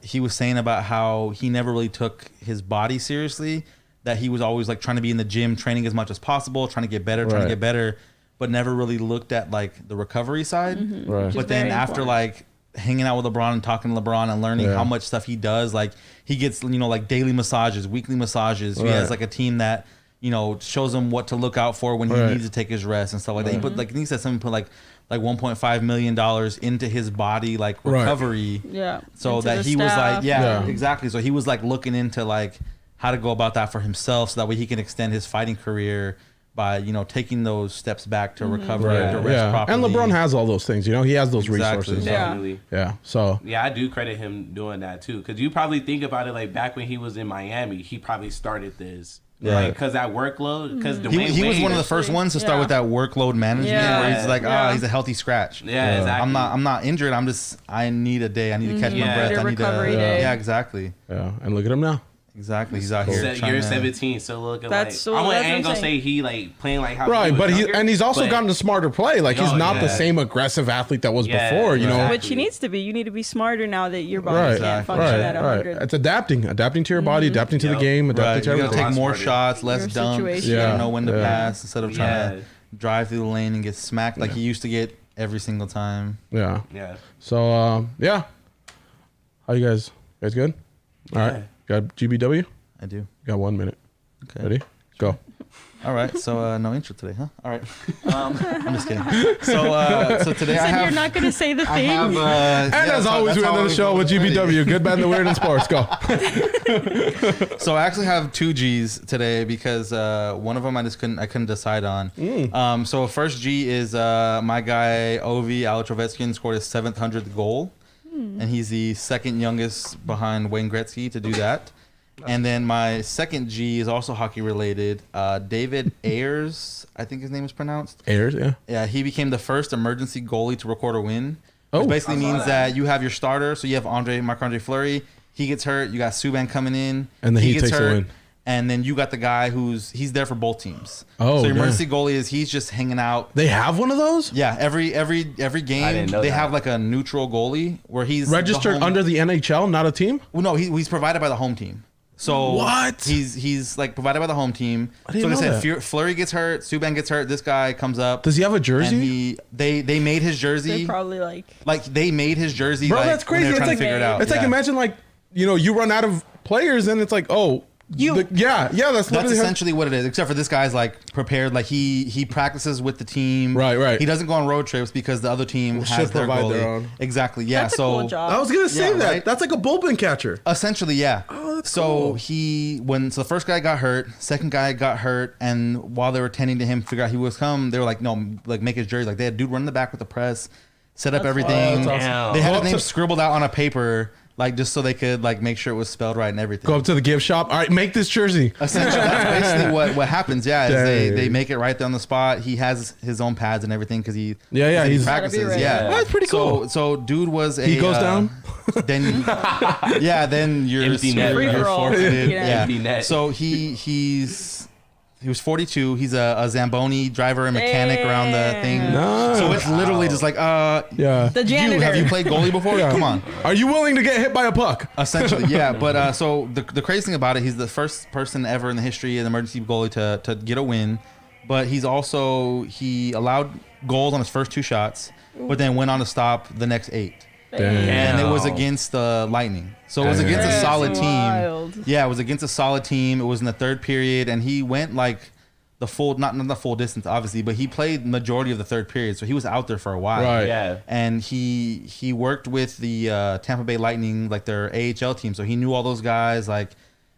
C: he was saying about how he never really took his body seriously, that he was always like trying to be in the gym training as much as possible, trying to get better, but never really looked at like the recovery side.
A: Right.
D: Which
C: But
D: is
C: then
D: very
C: after
D: important.
C: like hanging out with LeBron and talking to LeBron and learning
A: Yeah.
C: how much stuff he does, like he gets like daily massages, weekly massages. He
A: Right.
C: has like a team that shows him what to look out for when he
A: Right.
C: needs to take his rest and stuff like that. He put like he said something put like $1.5 million into his body like
A: Right.
C: recovery.
D: Yeah.
C: So
D: into
C: that
D: the
C: he was like,
D: staff.
C: yeah,
A: Yeah.
C: exactly. So he was like looking into like how to go about that for himself, so that way he can extend his fighting career by taking those steps back to recover and to rest
A: Yeah.
C: properly.
A: And LeBron has all those things. He has those
C: Exactly.
A: resources.
D: Yeah.
B: Definitely.
A: Yeah. So
B: Yeah, I do credit him doing that too, because you probably think about it like back when he was in Miami, he probably started this.
C: Yeah.
B: Like, because that workload, because
C: He was one of the first ones to start
D: Yeah.
C: with that workload management,
D: Yeah.
C: where he's like,
D: Yeah.
C: he's a healthy scratch.
B: Yeah, exactly.
C: I'm not injured. I need a day. I need to catch my
B: Yeah.
C: breath.
D: Need a
C: I need to.
D: recovery day.
C: Yeah, exactly.
A: yeah, and look at him now.
C: Exactly. He's out here. trying
B: You're
C: to-
B: 17, so looking
D: That's
B: like
D: what-
B: I
D: that's
B: ain't
D: what
B: gonna
D: I'm
B: say he like playing like how
A: Right,
B: he was
A: but
B: younger,
A: he's also
B: but-
A: gotten a smarter play. Like he's
B: Oh,
A: not the
B: yeah.
A: same aggressive athlete that was
B: Yeah,
A: before. You know.
B: exactly.
D: Which he needs to be. You need to be smarter now that your body
A: Right,
D: can't function
A: right,
D: at
A: right.
D: 100.
A: It's adapting to your body, adapting to the
B: Yep.
A: game,
C: Right.
A: adapting to
C: You gotta
A: everything.
C: take more
B: Smarter.
C: shots, less
D: Your
C: dunks.
D: situation.
C: You
A: Yeah.
C: gotta know when to
A: Yeah.
C: pass instead of trying
B: Yeah.
C: to drive through the lane and get smacked like he used to get every single time.
A: Yeah.
B: Yeah.
A: So yeah. How you guys? You guys good? All right. Got GBW?
C: I do.
A: Got 1 minute.
C: Okay.
A: Ready? Go.
C: All right. So no intro today, huh? All right. I'm just kidding. So today I
D: Said
C: have.
D: you're not going to say the
C: I
D: thing.
C: have,
A: And as always, we end the show with GBW. Good, bad, and the weird in sports. Go.
C: So I actually have 2 G's today because one of them I couldn't decide on. So first G is my guy Ovi Alex scored his 700th goal, and he's the second youngest behind Wayne Gretzky to do that. And then my second G is also hockey related. David Ayers, I think his name is pronounced.
A: Ayers, yeah.
C: Yeah, he became the first emergency goalie to record a win.
A: Oh.
C: Which basically
B: I saw
C: means that you have your starter. So you have Marc-Andre Fleury. He gets hurt. You got Subban coming in.
A: And then he
C: gets
A: takes the win.
C: And then you got the guy he's there for both teams.
A: Oh,
C: so your
A: damn.
C: emergency goalie he's just hanging out.
A: They have one of those
C: Yeah, every
B: I
C: game
B: didn't know
C: they
B: that.
C: have like a neutral goalie where he's
A: registered
C: the home-
A: under the NHL, not a team.
C: Well, no, he's provided by the home team. So
A: What?
C: He's like provided by the home team.
A: I didn't
C: so
A: know
C: like I said, Fleury gets hurt, Subban gets hurt. This guy comes up.
A: Does he have a jersey?
C: And they made his
D: They're
C: jersey.
D: probably like
C: They made his jersey.
A: Bro,
C: like,
A: that's
C: when
A: crazy.
C: they were
A: It's
C: trying
A: like
C: to figure it out.
A: It's like
C: Yeah.
A: imagine you run out of players and it's like, oh, That's
C: essentially what it is. Except for this guy's like prepared, like he practices with the team.
A: Right.
C: He doesn't go on road trips because the other team has their
A: provide
C: goalie.
A: their own.
C: Exactly. Yeah.
D: That's a
C: so
D: cool job.
E: I was gonna say that.
C: Right?
E: That's like a bullpen catcher.
C: Essentially, yeah.
E: Oh, that's
C: so
E: cool.
C: the first guy got hurt, second guy got hurt, and while they were tending to him, figure out he was come, they were like, no, like make his jersey. Like they had a dude run in the back with the press, set up everything.
B: awesome.
C: They had his name scribbled out on a paper, like just so they could like make sure it was spelled right and everything.
A: Go up to the gift shop. All right, make this jersey.
C: Essentially, that's basically what happens. Yeah, is they make it right there on the spot. He has his own pads and everything because he
A: he's
C: practices.
D: Gotta be
C: Yeah,
D: ready.
A: That's pretty cool.
C: So dude was a
A: He goes down?
C: Then then you're
B: Empty net.
C: you're
D: Free for all.
C: forfeited.
D: Yeah.
C: Yeah.
B: Empty net.
C: So he was 42. He's a Zamboni driver and mechanic around the thing.
A: Nice.
C: So it's literally just like
D: The janitor.
C: have you played goalie before?
A: Yeah.
C: Come on.
A: Are you willing to get hit by a puck?
C: Essentially, yeah. But so the crazy thing about it, he's the first person ever in the history of the emergency goalie to get a win. But he allowed goals on his first 2 shots, but then went on to stop the next 8. And it was against the Lightning. So it was against a solid team.
D: Wild.
C: Yeah, it was against a solid team. It was in the 3rd period, and he went like the full, not the full distance, obviously, but he played majority of the 3rd period, so he was out there for a while.
A: Right.
B: Yeah.
C: And he worked with the Tampa Bay Lightning, like their AHL team, so he knew all those guys. Like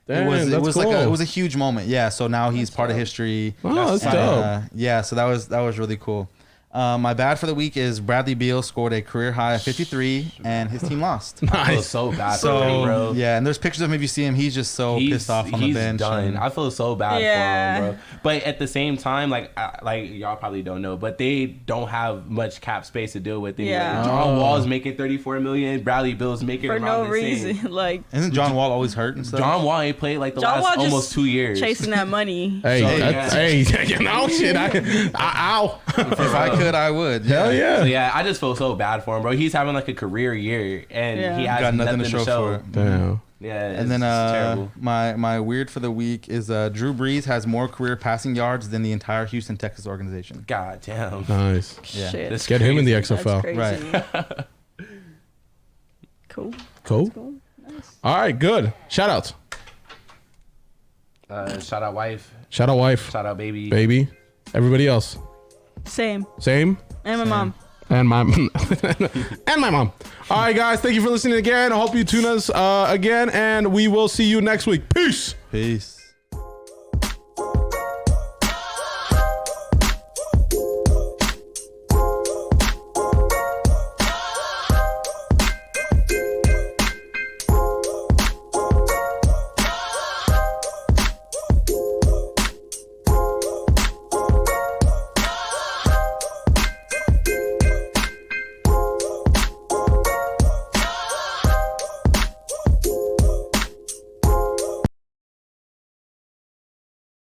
A: Damn,
C: it was
A: that's
C: like
A: cool.
C: it was a huge moment. Yeah. So now he's part of history.
A: Oh, that's dope.
C: Yeah. So that was really cool. My bad for the week is Bradley Beal scored a career high of 53 and his team lost.
B: I feel so bad for him, bro.
C: Yeah, and there's pictures of him if you see him, he's just so pissed off on the bench.
B: Done.
C: and-
B: I feel so bad
D: Yeah.
B: for him, bro. But at the same time, like y'all probably don't know, but they don't have much cap space to deal with anyway.
D: Yeah.
B: John Wall's making 34 million. Bradley Bill's making
D: For
B: around
D: no
B: the
D: reason.
B: Same.
D: Like
C: Isn't John Wall always hurt and stuff?
B: John Wall ain't played like the
D: John
B: last
D: Wall just
B: almost 2 years.
D: chasing that money.
A: Hey,
B: So,
A: hey, you know, shit. Ow.
C: If I could, I would.
A: Hell yeah.
B: So yeah, I just feel so bad for him, bro. He's having like a career year, and
D: Yeah.
B: he has
C: Got
B: nothing to show
C: for it.
A: Damn.
B: Yeah,
C: And then
B: it's terrible.
C: my weird for the week is Drew Brees has more career passing yards than the entire Houston Texas organization.
B: God damn.
A: Nice.
C: Yeah.
D: Shit.
B: That's
A: Get him in the
D: That's
A: XFL.
D: crazy.
C: Right.
D: Cool.
A: Cool.
D: Cool. Nice.
A: All right, good. Shout outs.
B: Shout out wife.
A: Shout out wife,
B: Shout out baby.
A: baby, everybody else.
D: Same.
A: Same.
D: And my mom.
A: And my and my mom. All right, guys. Thank you for listening again. I hope you tune us again, and we will see you next week. Peace.
C: Peace.